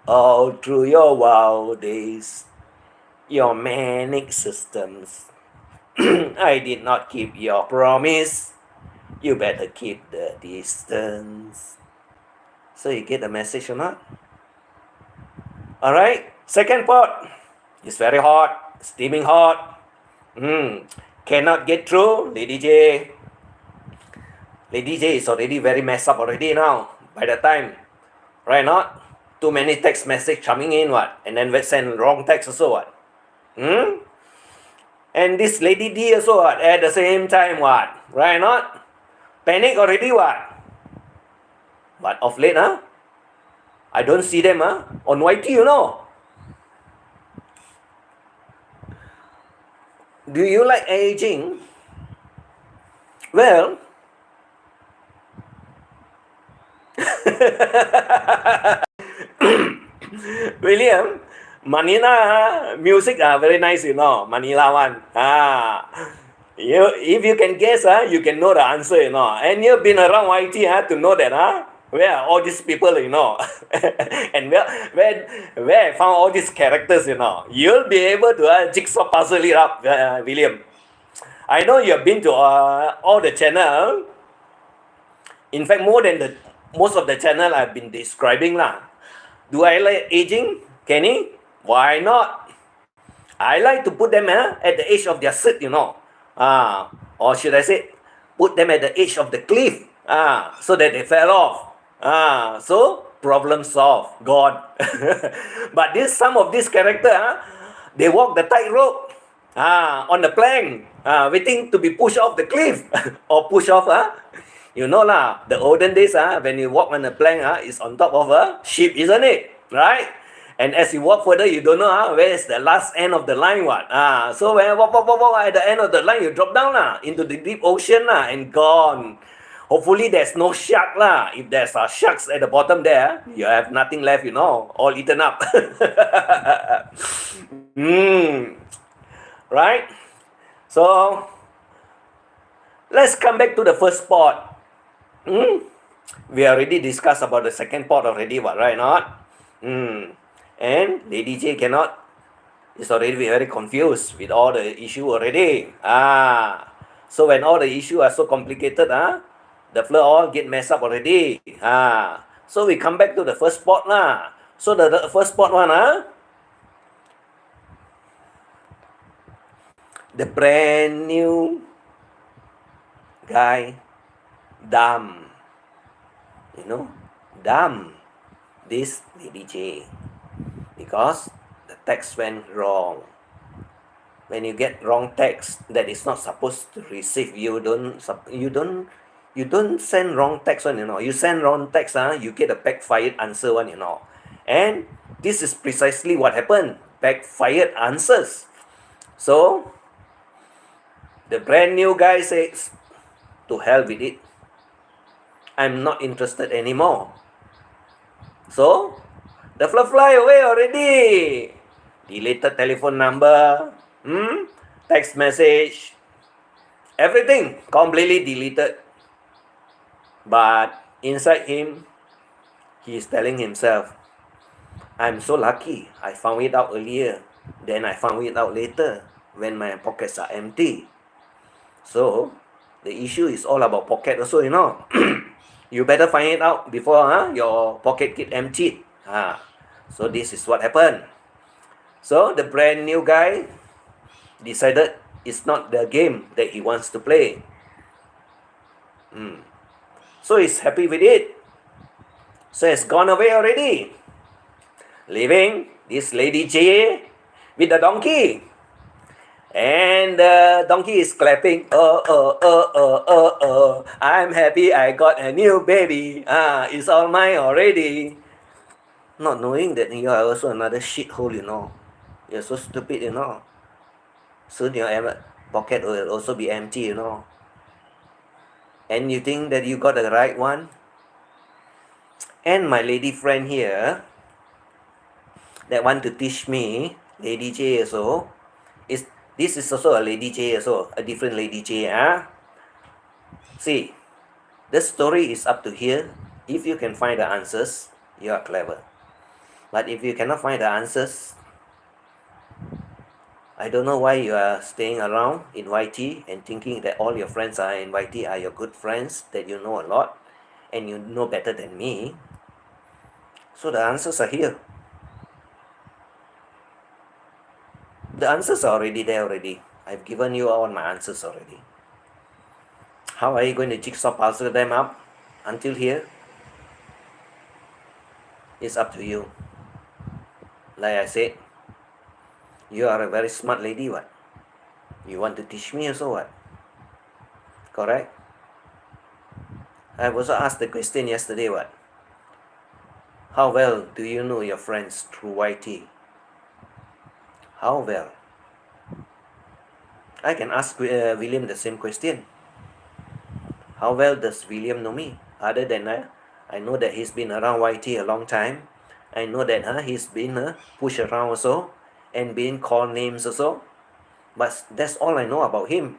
All through your wild days, your manic systems. I did not keep your promise. You better keep the distance. So you get the message or not? Alright, second pot. It's very hot, steaming hot. Cannot get through, Lady J. Lady J is already very messed up already now. By the time, right not? Too many text message coming in and then we send wrong text also And this Lady D also at the same time right not? Panic already But of late I don't see them on YT Do you like aging? Well, William, Manila music very nice, Manila one. If you can guess, you can know the answer, And you've been around YT to know that, where are all these people, and where I found all these characters, You'll be able to jigsaw puzzle it up, William. I know you've been to all the channel. In fact, most of the channel I've been describing Do I like aging, Kenny? Why not? I like to put them at the edge of their seat, or should I say, put them at the edge of the cliff, so that they fell off. So problem solved, gone. But some of this character, they walk the tightrope, on the plank, waiting to be pushed off the cliff or push off. The olden days, when you walk on a plank, it's on top of a ship, isn't it? Right? And as you walk further, you don't know where is the last end of the line. So when you walk at the end of the line, you drop down into the deep ocean and gone. Hopefully there's no shark If there's sharks at the bottom there, you have nothing left, all eaten up. Right? So Let's come back to the first part. We already discussed about the second part already, right not? And Lady J cannot, is already very confused with all the issue already. So when all the issue are so complicated, the flow all get messed up already. So we come back to the first part lah. So the first part one, the brand new guy, dumb. You know, dumb. This Lady J. Because the text went wrong. When you get wrong text that is not supposed to receive, you don't send wrong text one, You send wrong text, you get a backfired answer one, And this is precisely what happened. Backfired answers. So the brand new guy says, to hell with it. I'm not interested anymore. So the fly away already. Deleted telephone number, text message, everything completely deleted. But inside him, he is telling himself, I'm so lucky. I found it out earlier. Then I found it out later when my pockets are empty. So the issue is all about pocket also, You better find it out before your pocket get emptied. So this is what happened. So the brand new guy decided it's not the game that he wants to play. So he's happy with it. So it's gone away already. Leaving this Lady J with the donkey. And the donkey is clapping. I'm happy I got a new baby. It's all mine already. Not knowing that you are also another shithole, You're so stupid, Soon your pocket will also be empty, And you think that you got the right one? And my lady friend here, that want to teach me, Lady J also, this is also a Lady J also, a different Lady J. See, the story is up to here. If you can find the answers, you are clever. But if you cannot find the answers, I don't know why you are staying around in YT and thinking that all your friends are in YT are your good friends, that you know a lot and you know better than me. So the answers are here. The answers are already there already. I've given you all my answers already. How are you going to jigsaw puzzle them up until here? It's up to you. Like I said, you are a very smart lady, what? You want to teach me also, what? Correct? I also asked the question yesterday, what? How well do you know your friends through YT? How well? I can ask William the same question. How well does William know me? Other than I know that he's been around YT a long time. I know that he's been pushed around also and being called names also. But that's all I know about him.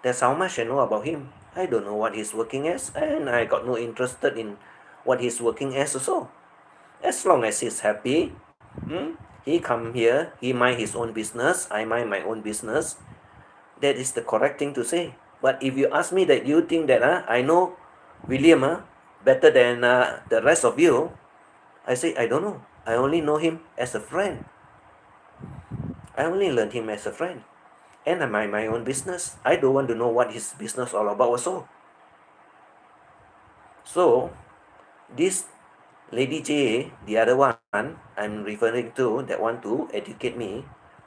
That's how much I know about him. I don't know what he's working as, and I got no interest in what he's working as also. As long as he's happy, he come here, he mind his own business, I mind my own business. That is the correct thing to say. But if you ask me that you think that I know William better than the rest of you, I say I don't know. I only know him as a friend. I only learned him as a friend. And I mind my own business. I don't want to know what his business all about also. So, this Lady J, the other one I'm referring to, that want to educate me,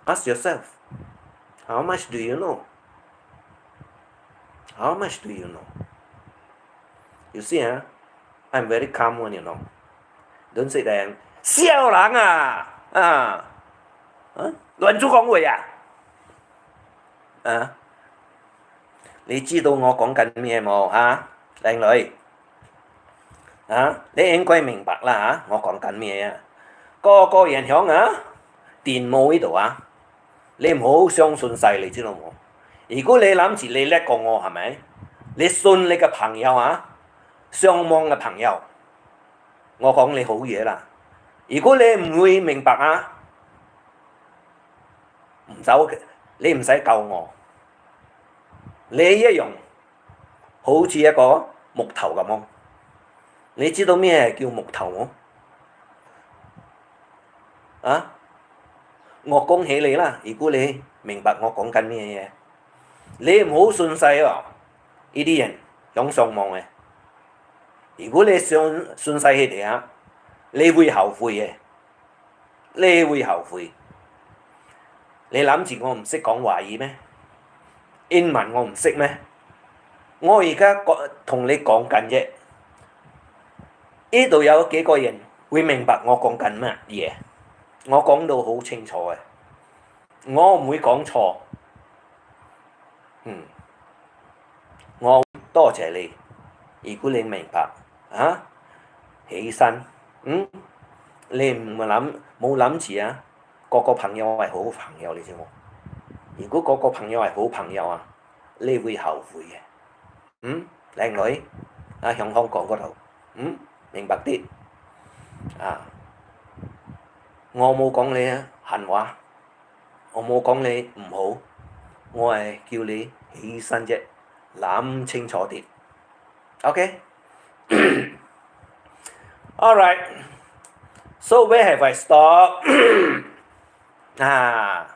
ask yourself, how much do you know? How much do you know? You see, I'm very calm one, Don't say that I'm 笑人亂咗講話你知道我講緊咩冇靚女你應該明白啦我講緊咩個人響電腦呢度你唔好相信晒你知道冇如果你諗住你叻過我係咪？你信你嘅朋友啊，上網嘅朋友，我講你好嘢啦。如果你唔會明白啊，唔走，你唔使救我，你一樣好似一個木頭咁樣。你知道咩叫木頭冇？啊，我恭喜你啦！如果你明白我講緊咩嘢，你唔好信晒喎，呢啲人響上網嘅。如果你信晒佢哋啊，你會後悔嘅，你會後悔。你諗住我唔識講華語咩？英文我唔識咩？我而家同你講緊啫，呢度有幾個人會明白我講緊乜嘢？我講到好清楚嘅，我唔會講錯。我多謝你。如果你明白啊，起身，你冇諗住啊，個個朋友係好朋友你知冇？如果個個朋友係好朋友啊，你會後悔嘅。靚女啊，響香港嗰度，明白啲啊！我冇講你啊閒話，我冇講你唔好，我係叫你起身啫，諗清楚啲。OK， alright. So where have I stopped? 啊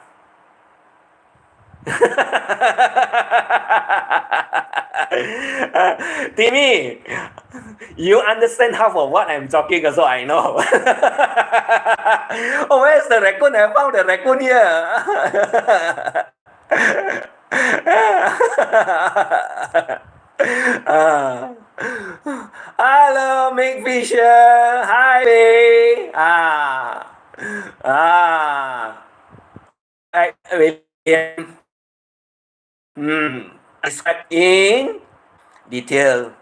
，Timmy, you understand half of what I'm talking, so I know. Oh, where's the raccoon? I found the raccoon here. Hello, Mick Fisher. Hi, Ray. William. Describe in detail.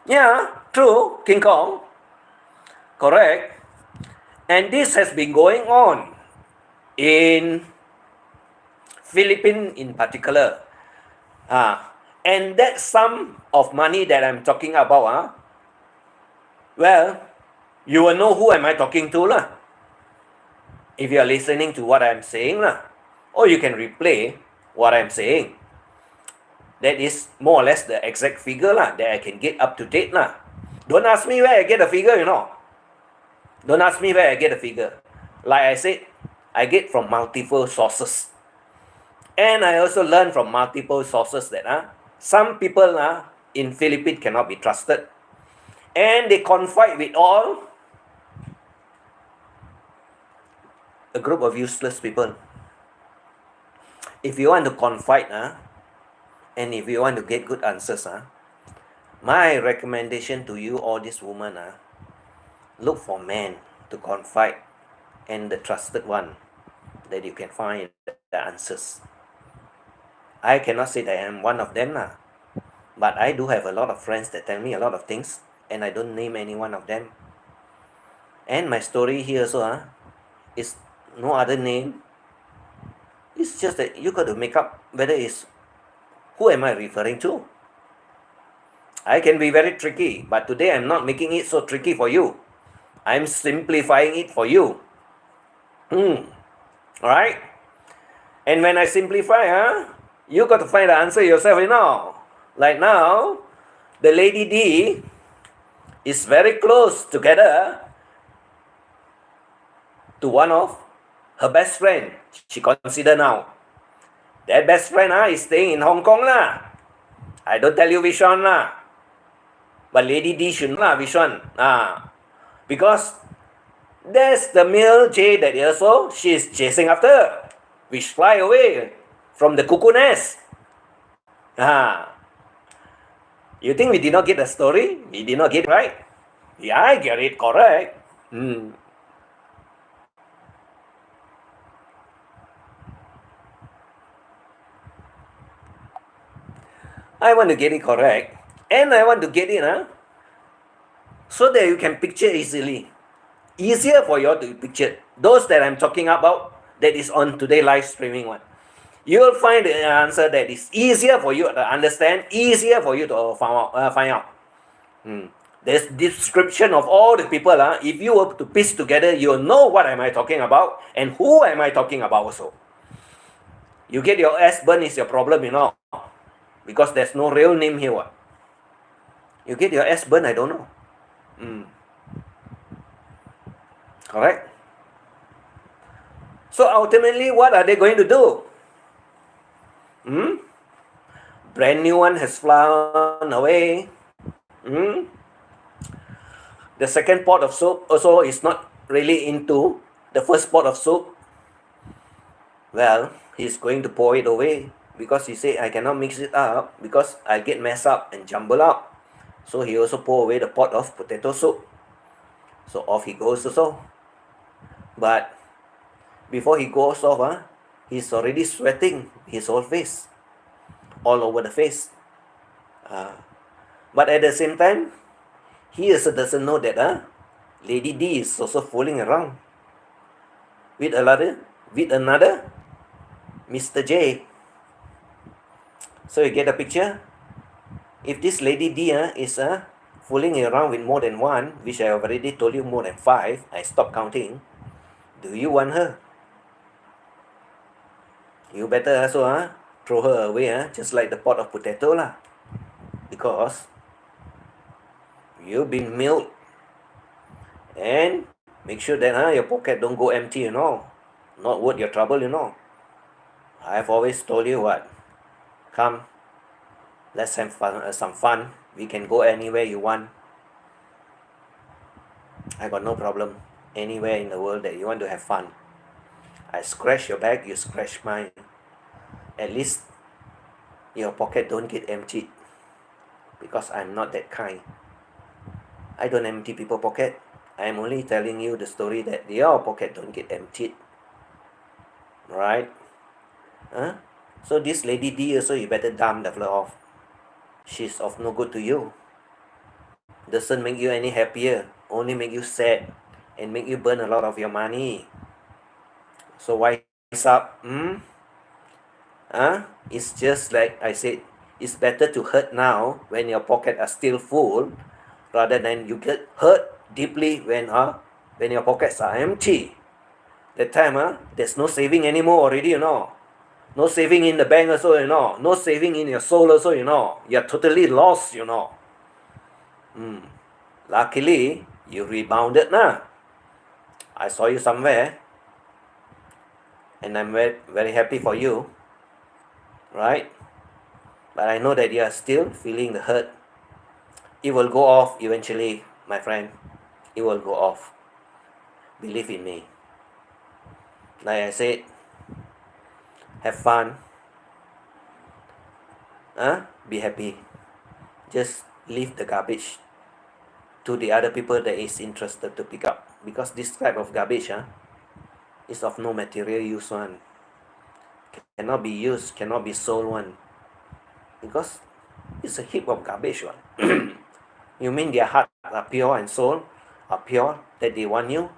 Yeah, true, King Kong. Correct. And this has been going on in Philippines in particular. And that sum of money that I'm talking about, well, you will know who am I talking to lah. If you are listening to what I'm saying lah. Or you can replay what I'm saying. That is more or less the exact figure lah, that I can get up to date lah. Don't ask me where I get the figure, Don't ask me where I get the figure. Like I said, I get from multiple sources. And I also learn from multiple sources that some people in Philippines cannot be trusted. And they confide with all a group of useless people. If you want to confide, and if you want to get good answers, my recommendation to you, all these women, look for men to confide and the trusted one that you can find the answers. I cannot say that I am one of them, but I do have a lot of friends that tell me a lot of things, and I don't name any one of them. And my story here also is no other name. It's just that you got to make up whether it's who am I referring to. I can be very tricky, but today I'm not making it so tricky for you. I'm simplifying it for you. Alright? And when I simplify, you got to find the answer yourself, Like now, the Lady D is very close together to one of her best friend. She consider now. That best friend is staying in Hong Kong lah. I don't tell you which one lah. But Lady D should know which one. Because there's the male J that also she's chasing after, which fly away from the cuckoo nest. You think we did not get the story? We did not get it right? Yeah, I get it correct. I want to get it correct. And I want to get it so that you can picture easily. Easier for you to picture. Those that I'm talking about, that is on today live streaming one. You will find the answer that is easier for you to understand, easier for you to find out. There's description of all the people. If you were to piece together, you'll know what am I talking about and who am I talking about also. You get your ass burned is your problem, because there's no real name here. What? You get your ass burned, I don't know. Correct? So ultimately, what are they going to do? Brand new one has flown away. The second pot of soup also is not really into the first pot of soup. Well, he's going to pour it away because he said, I cannot mix it up because I get messed up and jumble up. So he also pour away the pot of potato soup. So off he goes also. But before he goes off, he's already sweating his whole face, all over the face. But at the same time, he also doesn't know that Lady D is also fooling around with another Mr. J. So you get a picture? If this Lady D is fooling around with more than one, which I already told you more than 5, I stopped counting. Do you want her? You better also throw her away, just like the pot of potato lah. Because you've been milked. And make sure that your pocket don't go empty, Not worth your trouble, I've always told you what. Come, let's have some fun. We can go anywhere you want. I got no problem. Anywhere in the world that you want to have fun. I scratch your back, you scratch mine. At least your pocket don't get emptied. Because I'm not that kind. I don't empty people's pocket. I'm only telling you the story that your pocket don't get emptied. Right? So this Lady D also, you better dump the fella off. She's of no good to you. Doesn't make you any happier. Only make you sad. And make you burn a lot of your money. So wise up. It's just like I said. It's better to hurt now when your pocket are still full, rather than you get hurt deeply when your pockets are empty. That time there's no saving anymore already, No saving in the bank also, No saving in your soul also, You're totally lost, Luckily, you rebounded now. I saw you somewhere. And I'm very, very happy for you. Right? But I know that you are still feeling the hurt. It will go off eventually, my friend. It will go off. Believe in me. Like I said, have fun. Be happy. Just leave the garbage to the other people that is interested to pick up. Because this type of garbage is of no material use one. Cannot be used, cannot be sold one. Because it's a heap of garbage one. You mean their heart are pure and soul are pure that they want you?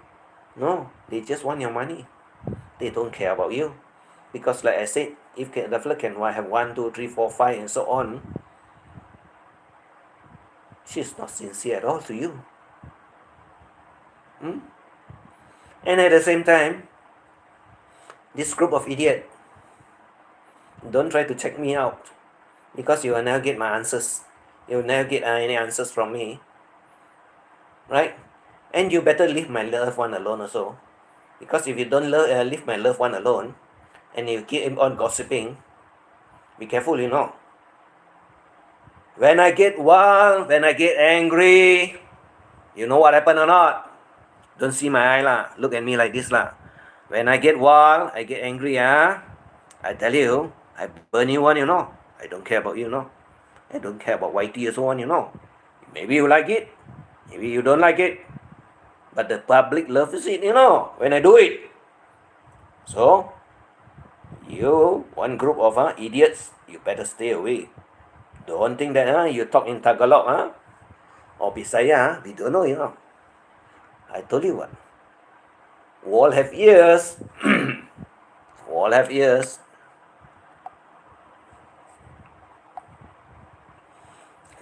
No, they just want your money. They don't care about you. Because like I said, if the fella can have 1, 2, 3, 4, 5 and so on, she's not sincere at all to you. And at the same time, this group of idiots, don't try to check me out, because you will never get my answers. You will never get any answers from me. Right? And you better leave my loved one alone also. Because if you don't leave my loved one alone, and you keep on gossiping, be careful, When I get wild, when I get angry, you know what happened or not? Don't see my eye lah. Look at me like this lah. When I get wild, I get angry, I tell you, I burn you one, I don't care about you, I don't care about YT or so on, Maybe you like it, maybe you don't like it. But the public loves it, when I do it. So, you, one group of idiots, you better stay away. Don't think that you talk in Tagalog, or Bisaya, we don't know, I told you what. All have ears. All have ears.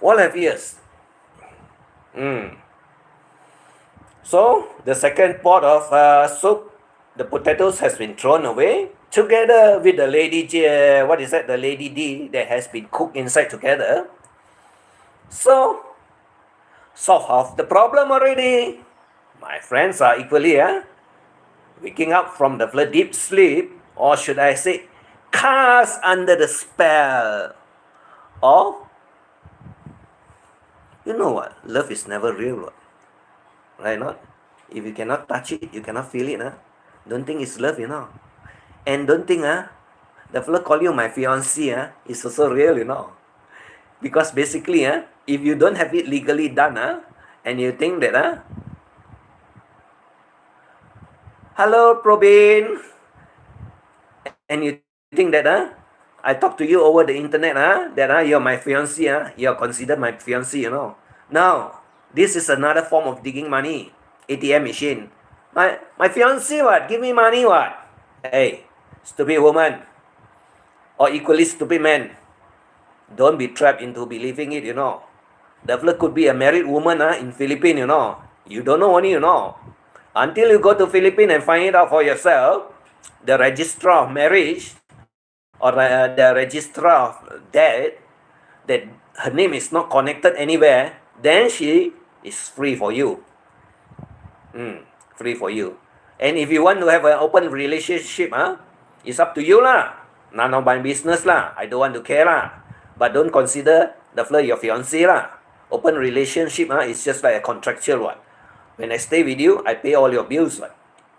All have ears. So, the second pot of soup, the potatoes has been thrown away together with the lady J, what is that? The lady D that has been cooked inside together. So, solve half the problem already. My friends are equally waking up from the deep sleep, or should I say, cast under the spell of, you know what? Love is never real, right? Not? If you cannot touch it, you cannot feel it. Don't think it's love, And don't think the fellow call you my fiancé is also real, Because basically, if you don't have it legally done, and you think that, hello, Probin, and you think that, I talk to you over the internet, that you're my fiancé, you're considered my fiancé, Now, this is another form of digging money. ATM machine. My fiancé, what? Give me money, what? Hey, stupid woman, or equally stupid man, don't be trapped into believing it, The fella could be a married woman in Philippines, You don't know only, Until you go to Philippines and find it out for yourself, the registrar of marriage or the registrar of death, that her name is not connected anywhere, then she is free for you. Free for you. And if you want to have an open relationship, it's up to you lah. None of my business lah. I don't want to care lah. But don't consider the fella your fiancé lah. Open relationship is just like a contractual one. When I stay with you, I pay all your bills.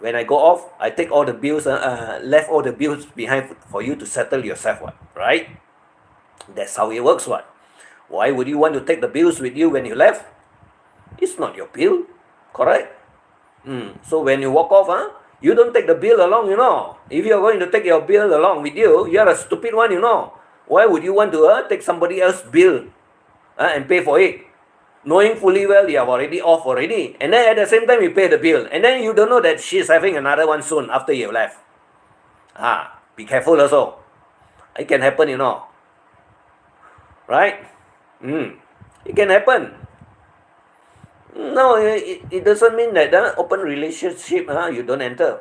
When I go off, I take all the bills, left all the bills behind for you to settle yourself. Right? That's how it works. Why would you want to take the bills with you when you left? It's not your bill. Correct? So when you walk off, you don't take the bill along, If you're going to take your bill along with you, you're a stupid one, Why would you want to take somebody else's bill and pay for it? Knowing fully well you are already off already. And then at the same time you pay the bill. And then you don't know that she's having another one soon after you left. Be careful also. It can happen, Right? It can happen. No, it doesn't mean that open relationship you don't enter.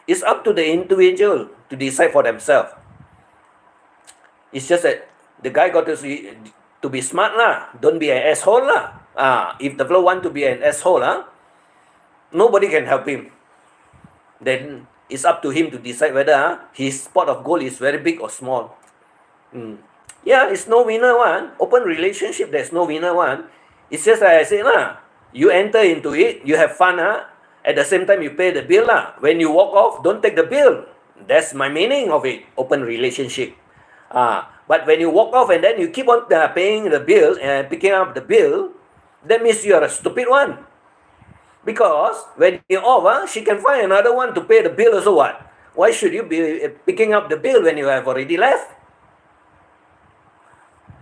It's up to the individual to decide for themselves. It's just that the guy got to be smart lah. Don't be an asshole lah. If the fellow want to be an asshole, nobody can help him. Then it's up to him to decide whether his pot of gold is very big or small. Yeah, it's no winner one. Open relationship, there's no winner one. It's just like I said lah. You enter into it, you have fun, At the same time, you pay the bill, When you walk off, don't take the bill. That's my meaning of it, open relationship. But when you walk off and then you keep on paying the bill and picking up the bill, that means you are a stupid one. Because when you're off, she can find another one to pay the bill also, what? Why should you be picking up the bill when you have already left?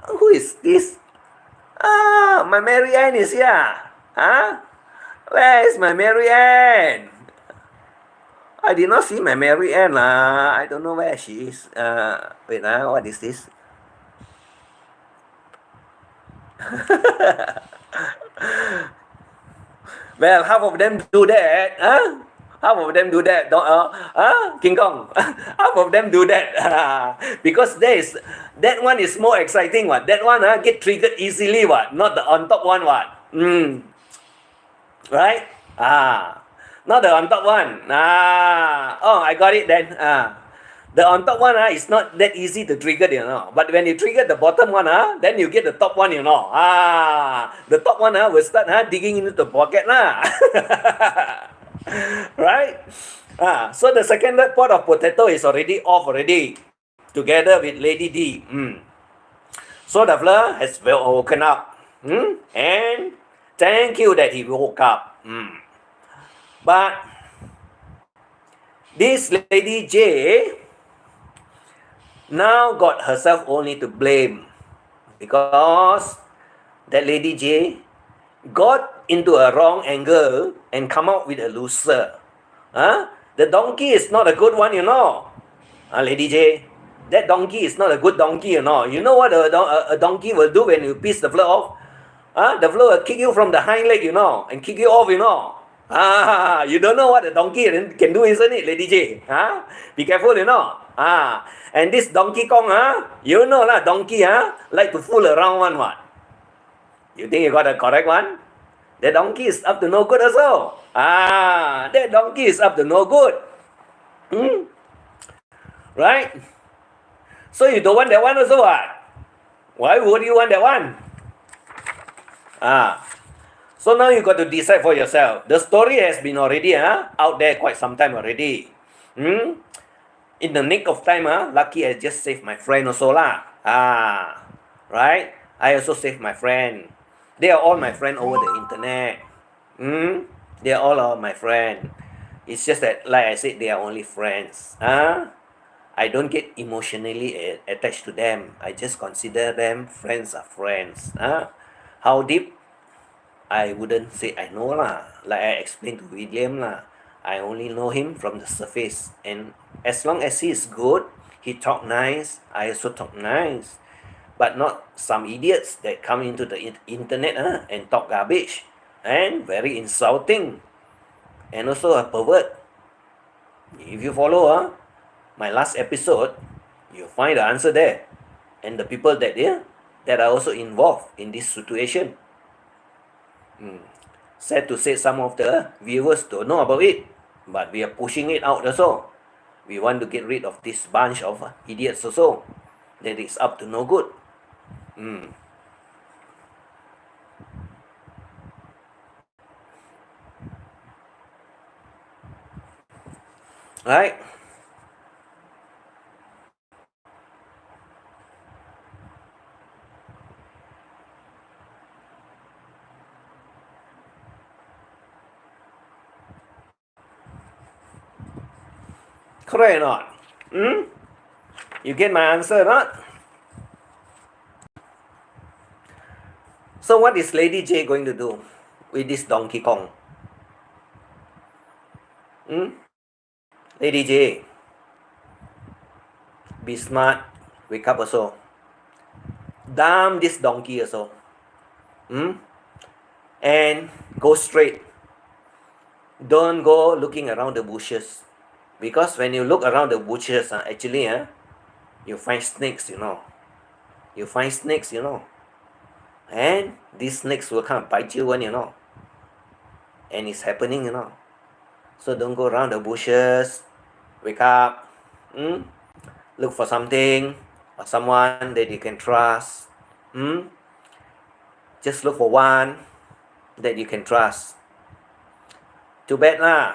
Who is this? My Mary Ann is here. Where is my Mary Ann? I did not see my Mary Ann. I don't know where she is. Wait, what is this? Well, half of them do that. Half of them do that. King Kong. Half of them do that. Because that one is more exciting. That one get triggered easily. Not the on top one. Right? Not the on top one. I got it then. The on top one is not that easy to trigger, But when you trigger the bottom one, then you get the top one, The top one will start digging into the pocket, Right? So the second pot of potato is already off already, together with Lady D. So the fella has woken up. And thank you that he woke up. But this Lady J now got herself only to blame, because that Lady J got into a wrong angle and come out with a loser. Huh? The donkey is not a good one, Lady J. That donkey is not a good donkey, You know what a donkey will do when you piss the floor off? The floor will kick you from the hind leg, and kick you off, you don't know what a donkey can do, isn't it, Lady J? Be careful, And this Donkey Kong, you know lah, donkey, like to fool around one, what? You think you got the correct one? The donkey is up to no good also. That donkey is up to no good. Right? So you don't want that one also, what? Why would you want that one? So now you got to decide for yourself. The story has been already out there quite some time already. In the nick of time, lucky I just saved my friend also lah. Right? I also saved my friend. They are all my friend over the internet. They are all my friend. It's just that, like I said, they are only friends. I don't get emotionally attached to them. I just consider them friends are friends. How deep? I wouldn't say I know lah. Like I explained to William lah. I only know him from the surface. And as long as he is good, he talk nice, I also talk nice. But not some idiots that come into the internet and talk garbage. And very insulting. And also a pervert. If you follow my last episode, you'll find the answer there. And the people that are also involved in this situation. Sad to say some of the viewers don't know about it, but we are pushing it out also. We want to get rid of this bunch of idiots also. That is up to no good. Right? Correct or not? You get my answer or not? So what is Lady J going to do with this Donkey Kong? Lady J, be smart, wake up also. Damn this donkey also. And go straight. Don't go looking around the bushes. Because when you look around the bushes, actually, you find snakes, You find snakes, And these snakes will come and bite you when, And it's happening, So don't go around the bushes. Wake up. Look for something or someone that you can trust. Just look for one that you can trust. Too bad lah.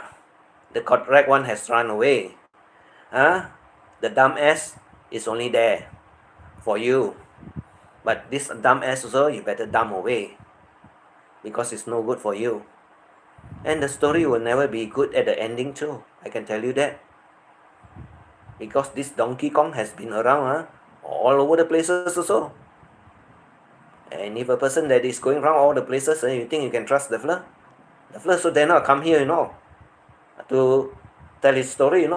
The correct one has run away. The dumb ass is only there for you. But this dumb ass also, you better dump away. Because it's no good for you. And the story will never be good at the ending too. I can tell you that. Because this Donkey Kong has been around all over the places also. And if a person that is going around all the places, you think you can trust the fella? The fella so dare not come here, to tell his story,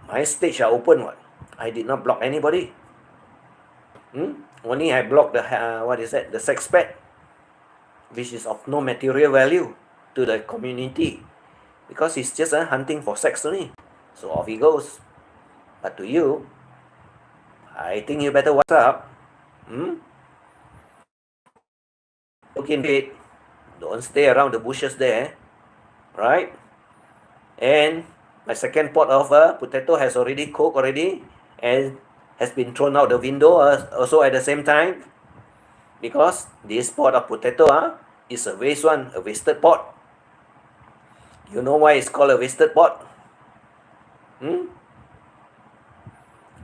My stage are open, what? I did not block anybody. Only I blocked the sex pet, which is of no material value to the community. Because he's just hunting for sex only. So off he goes. But to you, I think you better what's up. Look in it. Don't stay around the bushes there. Right? And my second pot of potato has already cooked already. And has been thrown out the window also at the same time. Because this pot of potato is a waste one. A wasted pot. You know why it's called a wasted pot?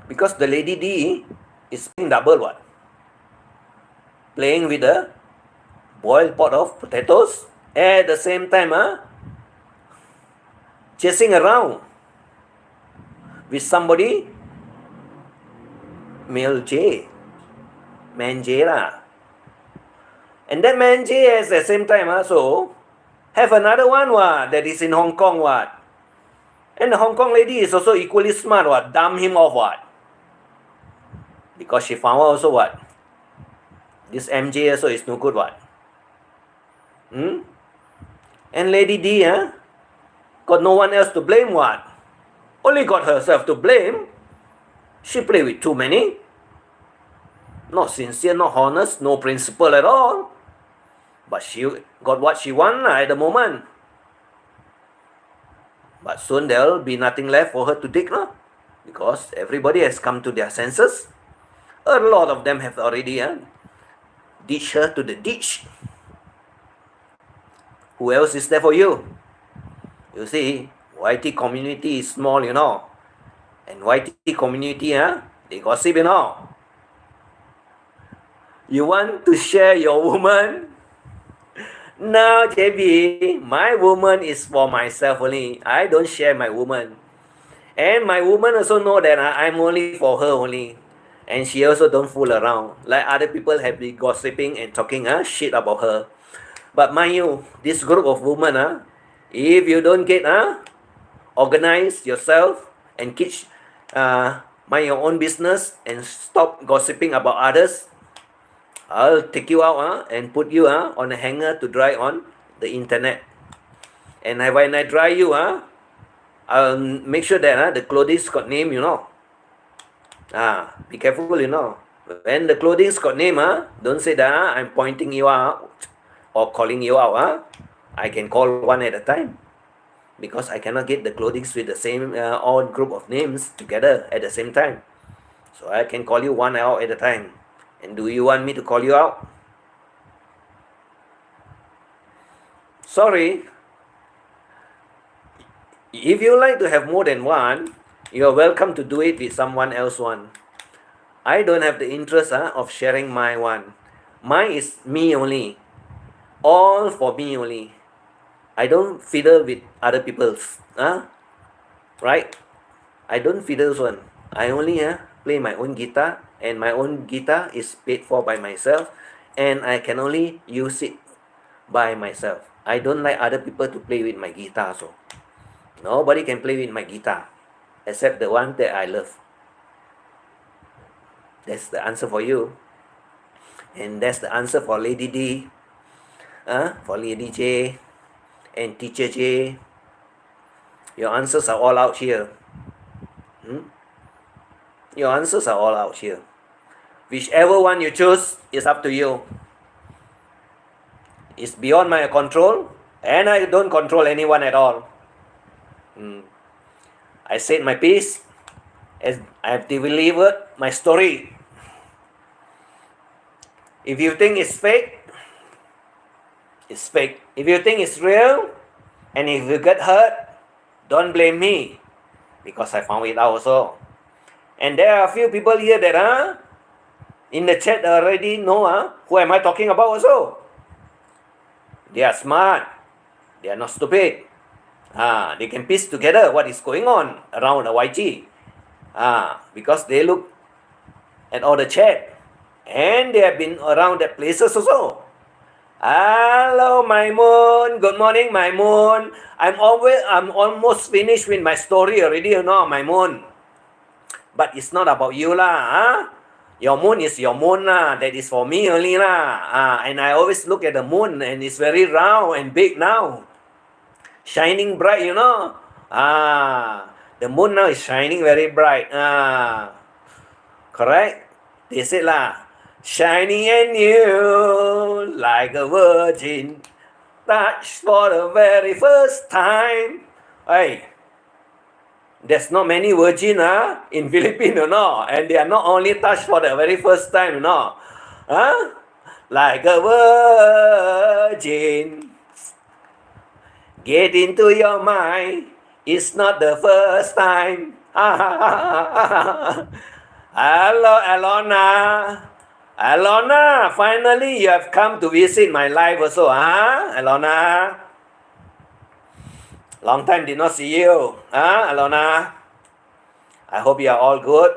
Because the Lady D is playing double what? Playing with a boiled pot of potatoes. At the same time, chasing around with somebody, male J, man J lah. And that man J at the same time also have another one what that is in Hong Kong what. And the Hong Kong lady is also equally smart what, dump him off what. Because she found out also what. This MJ also is no good what. Hmm? And Lady D got no one else to blame what. Only got herself to blame. She play with too many. Not sincere, not honest, no principle at all. But she got what she want at the moment. But soon there will be nothing left for her to dig, no? Because everybody has come to their senses. A lot of them have already ditched her to the ditch. Who else is there for you? You see, YT community is small, you know. And YT community, they gossip, you know. You want to share your woman? No, JB, my woman is for myself only. I don't share my woman. And my woman also know that I'm only for her only. And she also don't fool around. Like other people have been gossiping and talking shit about her. But mind you, this group of women, if you don't get organize yourself and mind your own business and stop gossiping about others, I'll take you out and put you on a hanger to dry on the internet. And when I dry you, I'll make sure that the clothing's got name, you know. Be careful, you know. When the clothing's got name, don't say that I'm pointing you out or calling you out. I can call one at a time. Because I cannot get the clothings with the same odd group of names together at the same time. So I can call you one out at a time. And do you want me to call you out? Sorry. If you like to have more than one, you are welcome to do it with someone else one. I don't have the interest of sharing my one. Mine is me only. All for me only. I don't fiddle with other people's. Right? I don't fiddle one. I only play my own guitar, and my own guitar is paid for by myself, and I can only use it by myself. I don't like other people to play with my guitar. So nobody can play with my guitar except the one that I love. That's the answer for you. And that's the answer for Lady D, for Lady J, and Teacher J. Your answers are all out here. Your answers are all out here. Whichever one you choose is up to you. It's beyond my control, and I don't control anyone at all. I said my piece, as I have delivered my story. If you think it's fake, it's fake. If you think it's real, and if you get hurt, don't blame me, because I found it out also. And there are a few people here that in the chat already know who am I talking about also. They are smart. They are not stupid. They can piece together what is going on around the YG. Because they look at all the chat. And they have been around that places also. Hello, my moon. Good morning, my moon. I'm almost finished with my story already, you know, my moon. But it's not about you lah. Your moon is your moon lah. That is for me only lah. And I always look at the moon, and it's very round and big now. Shining bright, you know. The moon now is shining very bright. Correct? They said lah, shining and new like a virgin, touched for the very first time. Hey, there's not many virgin in Philippines, you know, and they are not only touched for the very first time, you know. Like a virgin. Get into your mind, it's not the first time. Hello, Alona. Alona, finally you have come to visit my life also, Alona? Long time did not see you, Alona? I hope you are all good,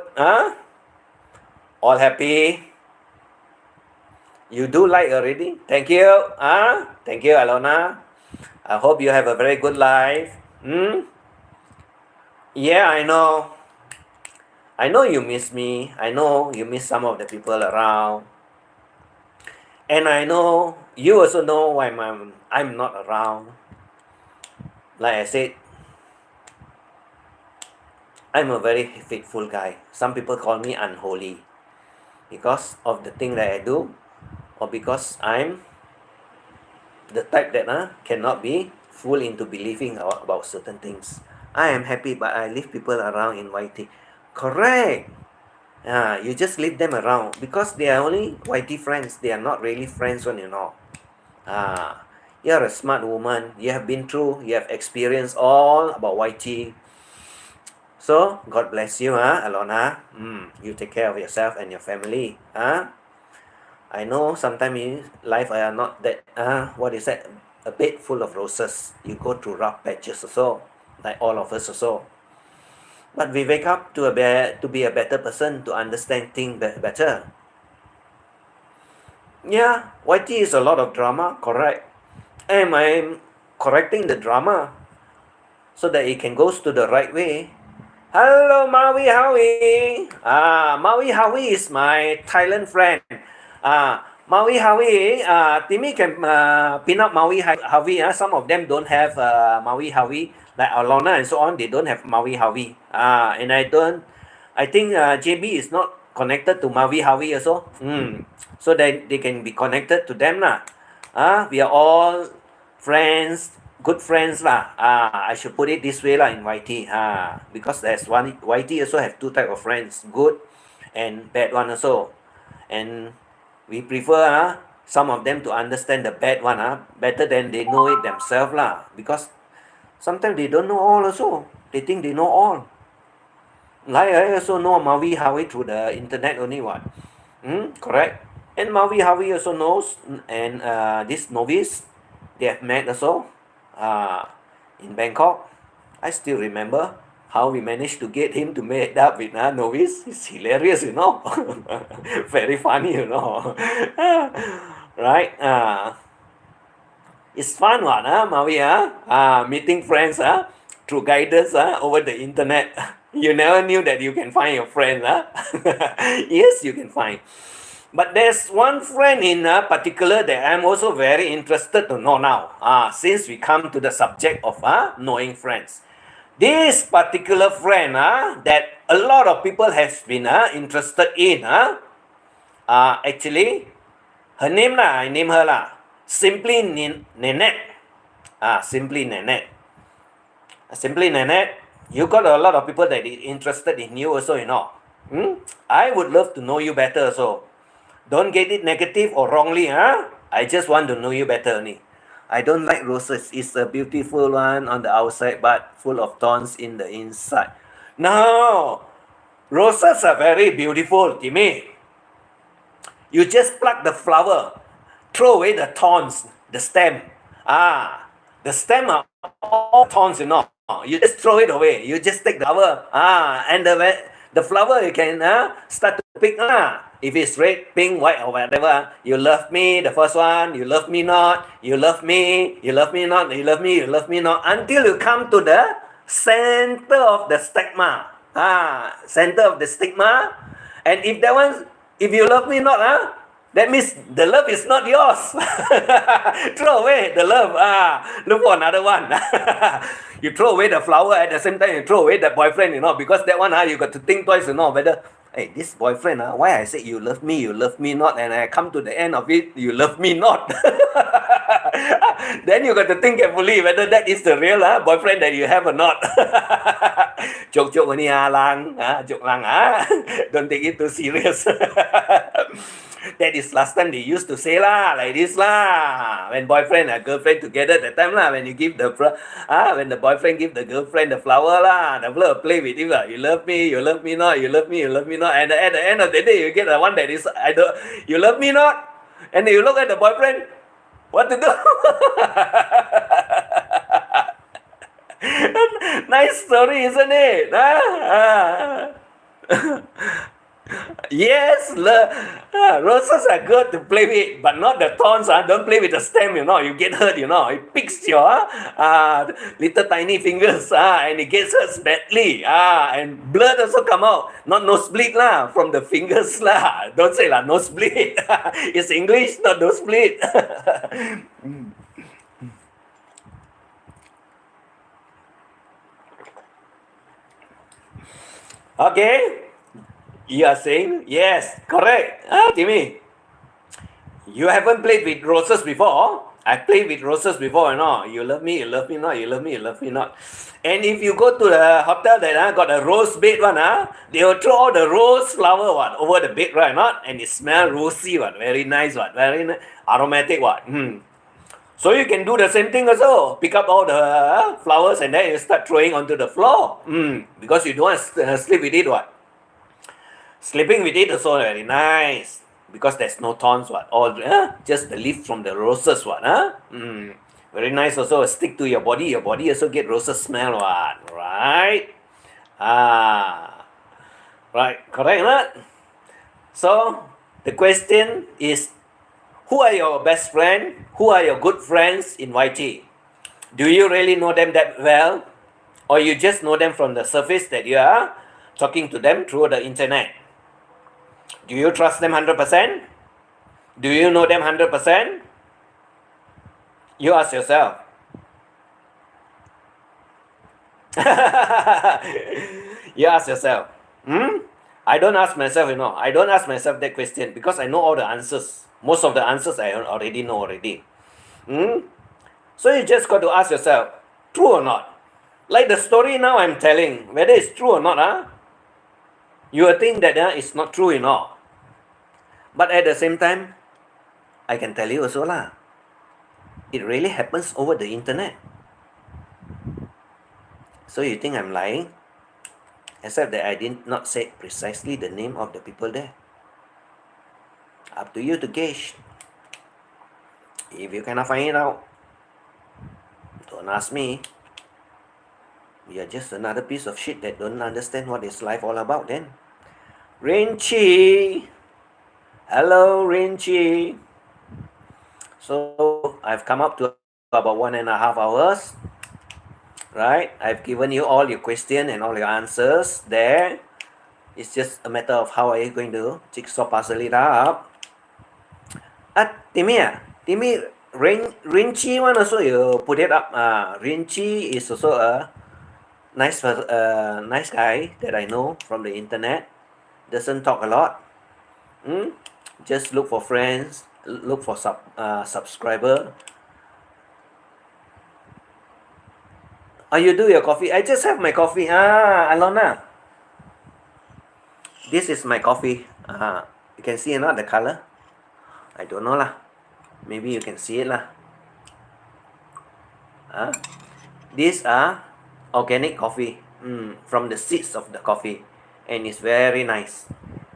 all happy. You do like already? Thank you. Thank you, Alona. I hope you have a very good life. Yeah, I know. I know you miss me. I know you miss some of the people around. And I know you also know why I'm not around. Like I said, I'm a very faithful guy. Some people call me unholy because of the thing that I do, or because I'm the type that cannot be fooled into believing about certain things. I am happy, but I leave people around in YT. Correct. You just leave them around because they are only YT friends. They are not really friends when you know. You're a smart woman. You have been through, you have experienced all about YT. So, God bless you, Alona. You take care of yourself and your family. I know sometimes in life I are not that, what is that, a bed full of roses. You go through rough patches also, like all of us also. But we wake up to to be a better person, to understand things better. Yeah, YT is a lot of drama, correct. And I'm correcting the drama so that it can goes to the right way. Hello, Maui Howie. Maui Howie is my Thailand friend. Maui Howie, Timmy can pin up Maui Howie. Some of them don't have Maui Howie, like Alona and so on. They don't have Maui Howie. And I think JB is not connected to Maui Howie also. So that they can be connected to them lah. We are all friends, good friends lah. I should put it this way lah in YT. Because there's one YT also have two type of friends, good and bad one also. And we prefer some of them to understand the bad one better than they know it themselves lah. Because sometimes they don't know all also. They think they know all. Like I also know Maui Howie through the internet only what. Correct. And Maui Howie also knows, and this novice, they have met also in Bangkok. I still remember how we managed to get him to meet up with novice. It's hilarious, you know. Very funny, you know. Right? It's fun one, Maui, meeting friends through guidance over the internet. You never knew that you can find your friend. Yes, you can find. But there's one friend in particular that I'm also very interested to know now. Since we come to the subject of knowing friends. This particular friend that a lot of people has been interested in. Actually, her name I name her Simply Nanette. Simply Nanette. Simply Nanette, you got a lot of people that is interested in you also, you know. I would love to know you better also. Don't get it negative or wrongly, I just want to know you better only. I don't like roses. It's a beautiful one on the outside, but full of thorns in the inside. No, roses are very beautiful, Timmy. You just pluck the flower, throw away the thorns, the stem. The stem are all thorns, you know. You just throw it away. You just take the flower. And the flower you can start to pick. If it's red, pink, white, or whatever. You love me, the first one. You love me not. You love me. You love me not. You love me. You love me not. Until you come to the center of the stigma. Center of the stigma. And if that one, if you love me not, that means the love is not yours. Throw away the love. Look for another one. You throw away the flower at the same time you throw away that boyfriend, you know, because that one you got to think twice, you know, whether hey, this boyfriend, why I say you love me not, and I come to the end of it, you love me not. Then you got to think carefully whether that is the real boyfriend that you have or not. Joke only, lang. Joke lang, Don't take it too serious. That is last time they used to say like this when boyfriend and girlfriend together that time when you give the when the boyfriend give the girlfriend the flower the flower play with you you love me not, you love me not, and at the end of the day you get the one that is either you love me not, and you look at the boyfriend, what to do? Nice story, isn't it? Yes, roses are good to play with, but not the thorns. Don't play with the stem, you get hurt, It picks your little tiny fingers, and it gets hurt badly. And blood also come out. Not nosebleed from the fingers. Don't say nosebleed. It's English, not nosebleed. Okay, you are saying yes, correct. Timmy, you haven't played with roses before. I played with roses before, You love me, you love me not. You love me, you love me not. And if you go to the hotel that got a rose bed one, they will throw all the rose flower over the bed, right? Not, and it smell rosy very nice very aromatic So you can do the same thing also. Pick up all the flowers and then you start throwing onto the floor. Because you don't want to sleep with it Sleeping with it also very nice because there's no thorns or just the leaf from the roses very nice also stick to your body also get roses smell right right correct not? So the question is, who are your best friend, who are your good friends in YT? Do you really know them that well, or you just know them from the surface that you are talking to them through the internet? Do you trust them 100%? Do you know them 100%? You ask yourself. You ask yourself. I don't ask myself, I don't ask myself that question because I know all the answers. Most of the answers I already know already. So you just got to ask yourself, true or not? Like the story now I'm telling, whether it's true or not, you will think that it's not true, But at the same time, I can tell you also it really happens over the internet. So you think I'm lying? Except that I did not say precisely the name of the people there. Up to you to gauge. If you cannot find it out, don't ask me. You're just another piece of shit that don't understand what is life all about then. Rinchi! Hello, Rinchi! So, I've come up to about 1.5 hours. Right? I've given you all your questions and all your answers there. It's just a matter of how are you going to jigsaw puzzle it up. Timmy, Rinchi one also you put it up. Rinchi is also a nice guy that I know from the internet. Doesn't talk a lot. Just look for friends, look for subscriber. You do your coffee. I just have my coffee. Alona. This is my coffee. You can see the color. I don't know Maybe you can see it These are organic coffee from the seeds of the coffee, and it's very nice.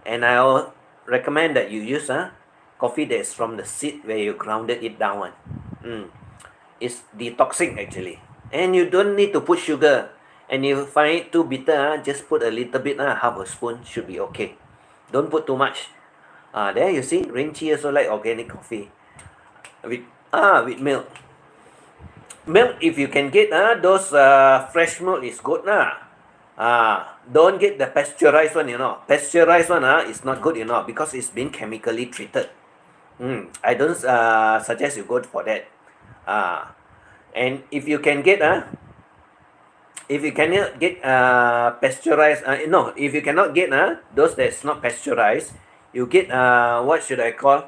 And I'll recommend that you use coffee that's from the seed where you grounded it down. It's detoxing actually, and you don't need to put sugar. And if you find it too bitter, just put a little bit, half a spoon should be okay. Don't put too much. There you see, Rinchi also like organic coffee with milk. Milk, if you can get those fresh milk is good don't get the pasteurized one, Pasteurized one is not good, because it's been chemically treated. I don't suggest you go for that. And if you can get if you cannot get pasteurized, if you cannot get those that's not pasteurized, you get what should I call?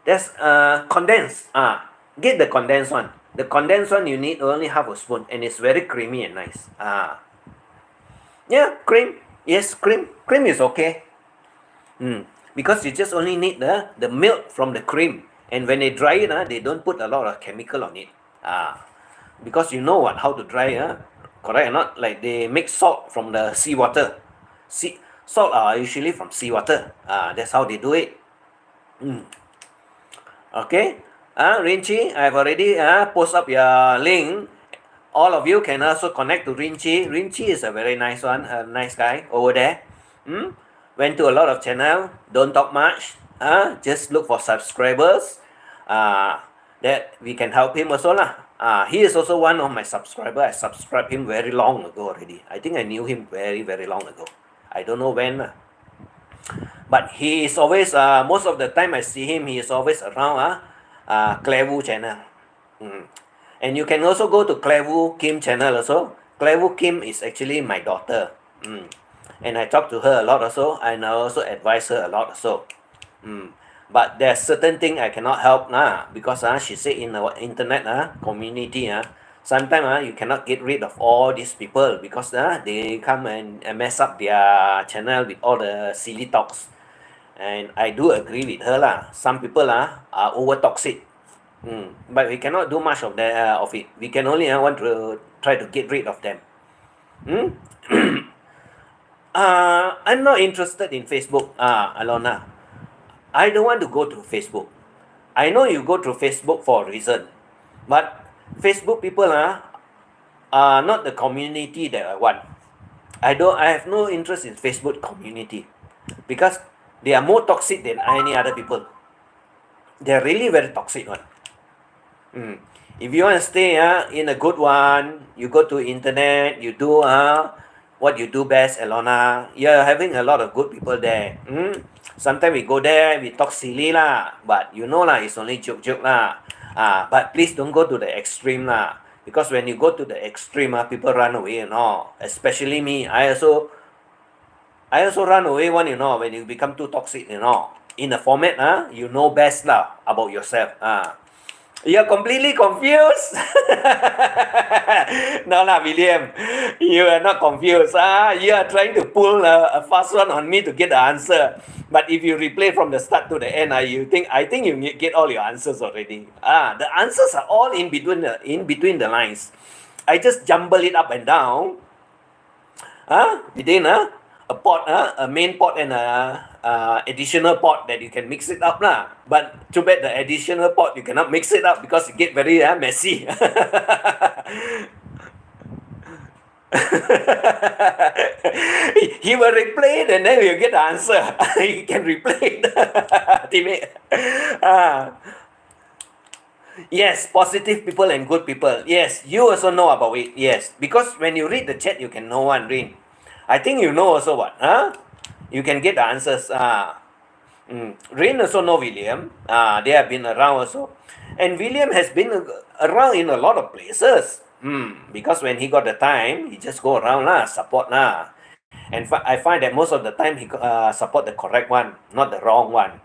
That's condensed. Get the condensed one. The condensed one you need only half a spoon, and it's very creamy and nice. Yeah, cream. Yes, cream. Cream is okay. Because you just only need the milk from the cream, and when they dry it, they don't put a lot of chemical on it. Because you know how to dry, correct or not? Like they make salt from the seawater. Salt are usually from seawater. That's how they do it. Okay. Rinchi, I've already post up your link. All of you can also connect to Rinchi. Rinchi is a very nice one, a nice guy over there. went to a lot of channel, don't talk much, just look for subscribers, that we can help him also lah. He is also one of my subscriber. I subscribed him very long ago already. I think I knew him very, very long ago. I don't know when lah. But he is always, most of the time I see him, he is always around Claire Wu channel. And you can also go to Claire Wu Kim channel also. Claire Wu Kim is actually my daughter. And I talk to her a lot also, and I also advise her a lot also. But there's certain thing I cannot help because she said in our internet community sometimes you cannot get rid of all these people because they come and mess up their channel with all the silly talks. And I do agree with her lah. Some people are over toxic. But we cannot do much of that of it. We can only want to try to get rid of them. I'm not interested in Facebook, Alona. I don't want to go to Facebook. I know you go to Facebook for a reason, but Facebook people are not the community that I want. I have no interest in Facebook community because they are more toxic than any other people. They are really very toxic one. If you want to stay in a good one, you go to internet, you do what you do best, Alona. You're having a lot of good people there. Sometimes we go there, we talk silly lah, but you know lah, it's only joke lah. But please don't go to the extreme lah, because when you go to the extreme, people run away, Especially me, I also run away one, when you become too toxic, In the format, you know best lah about yourself. You're completely confused. No, William. You are not confused. You are trying to pull a fast one on me to get the answer. But if you replay from the start to the end, I think you get all your answers already. The answers are all in between the lines. I just jumble it up and down. Within a pot, a main pot and a additional pot that you can mix it up lah. But too bad the additional pot you cannot mix it up because it get very messy. He will replay it and then you get the answer. He can replay it. Yes, positive people and good people. Yes, you also know about it. Yes, because when you read the chat, you can know one, Rin. I think you know also what, You can get the answers. Rain also know William. They have been around also. And William has been around in a lot of places. Because when he got the time, he just go around support And I find that most of the time he support the correct one, not the wrong one.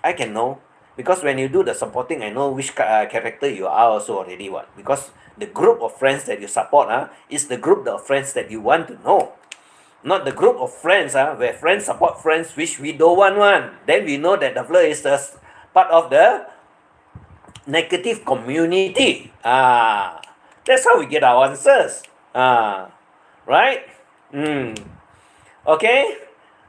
I can know. Because when you do the supporting, I know which character you are also already what. Because the group of friends that you support is the group of friends that you want to know. Not the group of friends where friends support friends which we don't want one. Then we know that the fella is just part of the negative community. That's how we get our answers. Right? Okay?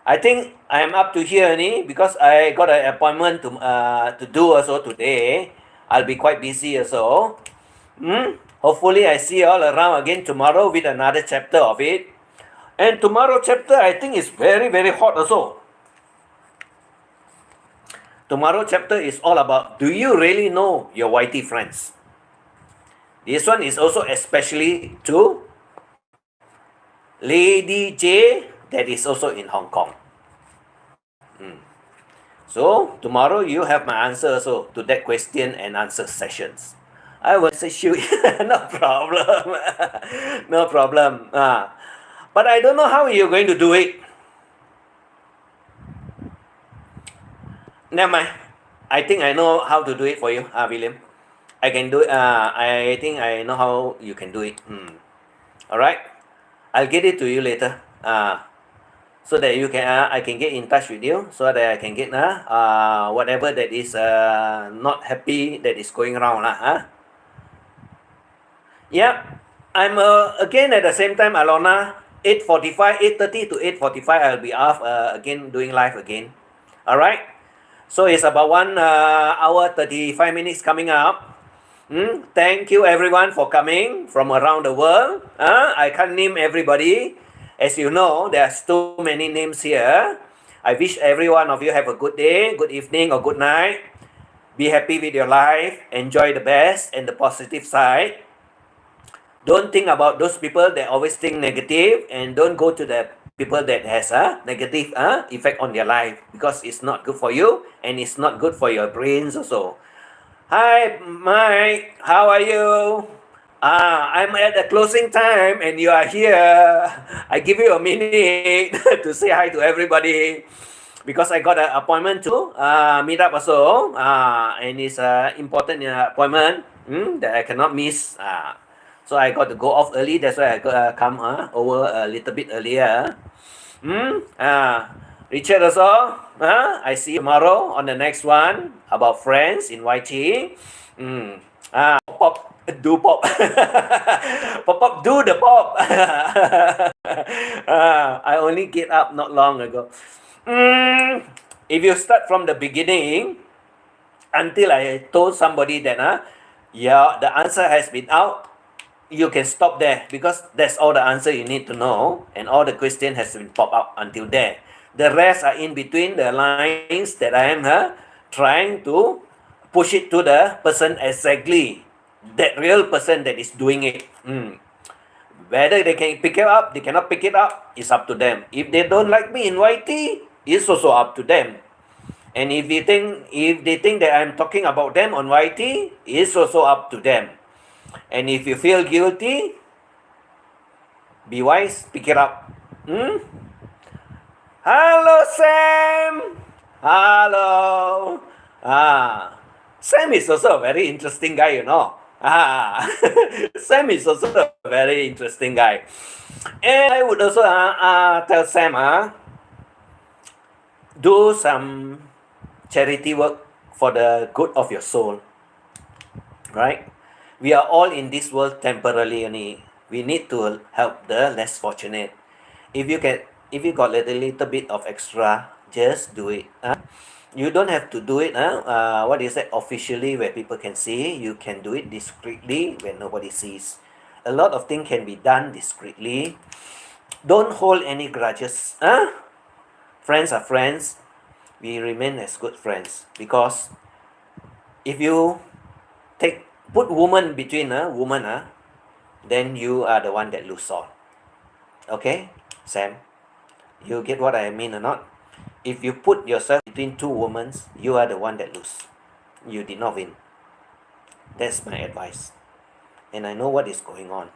I think I am up to here because I got an appointment to do also today. I'll be quite busy also. Hopefully I see you all around again tomorrow with another chapter of it. And tomorrow chapter, I think, is very, very hot also. Tomorrow chapter is all about, do you really know your YT friends? This one is also especially to Lady J, that is also in Hong Kong. So, tomorrow you have my answer also to that question and answer sessions. I will say, shoot, no problem. No problem. But I don't know how you're going to do it. Never mind. I think I know how to do it for you, William. I can do it. I think I know how you can do it. Alright? I'll get it to you later. So that you can, I can get in touch with you, so that I can get whatever that is not happy that is going around. Yep. I'm again at the same time, Alona. 8:30 to 8:45 I'll be off again doing live again. Alright? So it's about 1 hour 35 minutes coming up. Thank you everyone for coming from around the world. I can't name everybody. As you know, there's too many names here. I wish every one of you have a good day, good evening, or good night. Be happy with your life. Enjoy the best and the positive side. Don't think about those people that always think negative, and don't go to the people that has a negative effect on their life, because it's not good for you and it's not good for your brains also. Hi, Mike. How are you? I'm at the closing time and you are here. I give you a minute to say hi to everybody, because I got an appointment to meet up also. And it's an important appointment that I cannot miss. So I got to go off early. That's why I got come over a little bit earlier. Richard also. I see you tomorrow on the next one about friends in YT. Pop, do pop. Pop, do the pop. I only get up not long ago. If you start from the beginning, until I told somebody that, yeah, the answer has been out, you can stop there, because that's all the answer you need to know, and all the question has been popped up until there. The rest are in between the lines that I am trying to push it to the person exactly, that real person that is doing it. Whether they can pick it up, they cannot pick it up, it's up to them. If they don't like me in YT, it's also up to them. And if they think that I'm talking about them on YT, it's also up to them. And if you feel guilty, be wise, pick it up. Hello, Sam. Hello. Sam is also a very interesting guy, you know. Sam is also a very interesting guy. And I would also tell Sam, do some charity work for the good of your soul. Right? We are all in this world temporarily only. We need to help the less fortunate. If you got a little bit of extra, just do it. You don't have to do it officially where people can see. You can do it discreetly when nobody sees. A lot of things can be done discreetly. Don't hold any grudges. Friends are friends. We remain as good friends, because if you put woman between woman, then you are the one that lose all. Okay, Sam? You get what I mean or not? If you put yourself between two women, you are the one that lose. You did not win. That's my advice. And I know what is going on.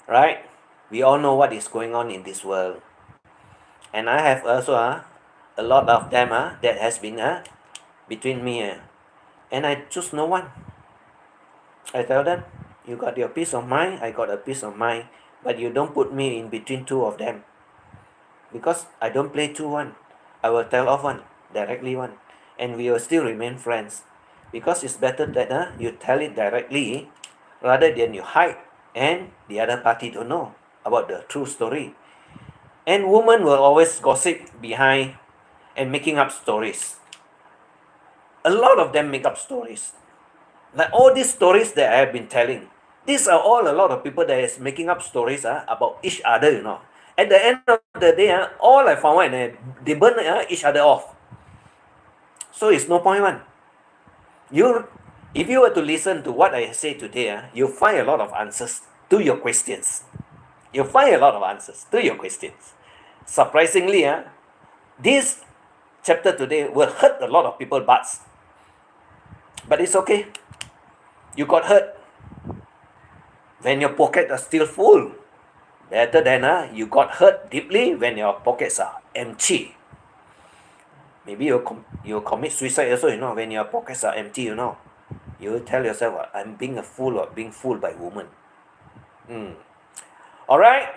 Right? We all know what is going on in this world. And I have also a lot of them that has been between me and I choose no one. I tell them, you got your peace of mind, I got a peace of mind, but you don't put me in between two of them, because I don't play 2-1. I will tell off one, directly one, and we will still remain friends, because it's better that you tell it directly rather than you hide and the other party don't know about the true story. And women will always gossip behind and making up stories. A lot of them make up stories. Like all these stories that I have been telling, these are all a lot of people that is making up stories about each other, you know. At the end of the day, all I found out, they burn each other off. So it's no point one. If you were to listen to what I say today, you'll find a lot of answers to your questions. You'll find a lot of answers to your questions. Surprisingly, this chapter today will hurt a lot of people's butts. But it's okay. You got hurt when your pockets are still full. Better than you got hurt deeply when your pockets are empty. Maybe you commit suicide also, you know, when your pockets are empty, you know. You tell yourself, I'm being a fool or being fooled by woman. Alright,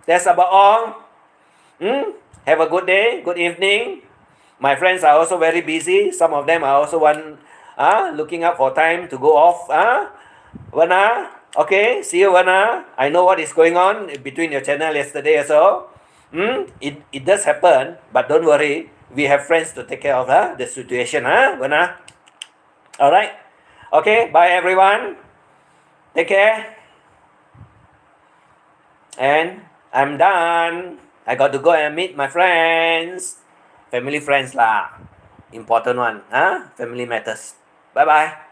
that's about all. Have a good day, good evening. My friends are also very busy. Some of them are also looking up for time to go off. Verna, okay, see you, Verna. I know what is going on between your channel yesterday also. It does happen, but don't worry. We have friends to take care of the situation, Verna? Alright? Okay, bye everyone. Take care. And I'm done. I got to go and meet my friends. Family friends lah. Important one. Huh? Family matters. Bye bye.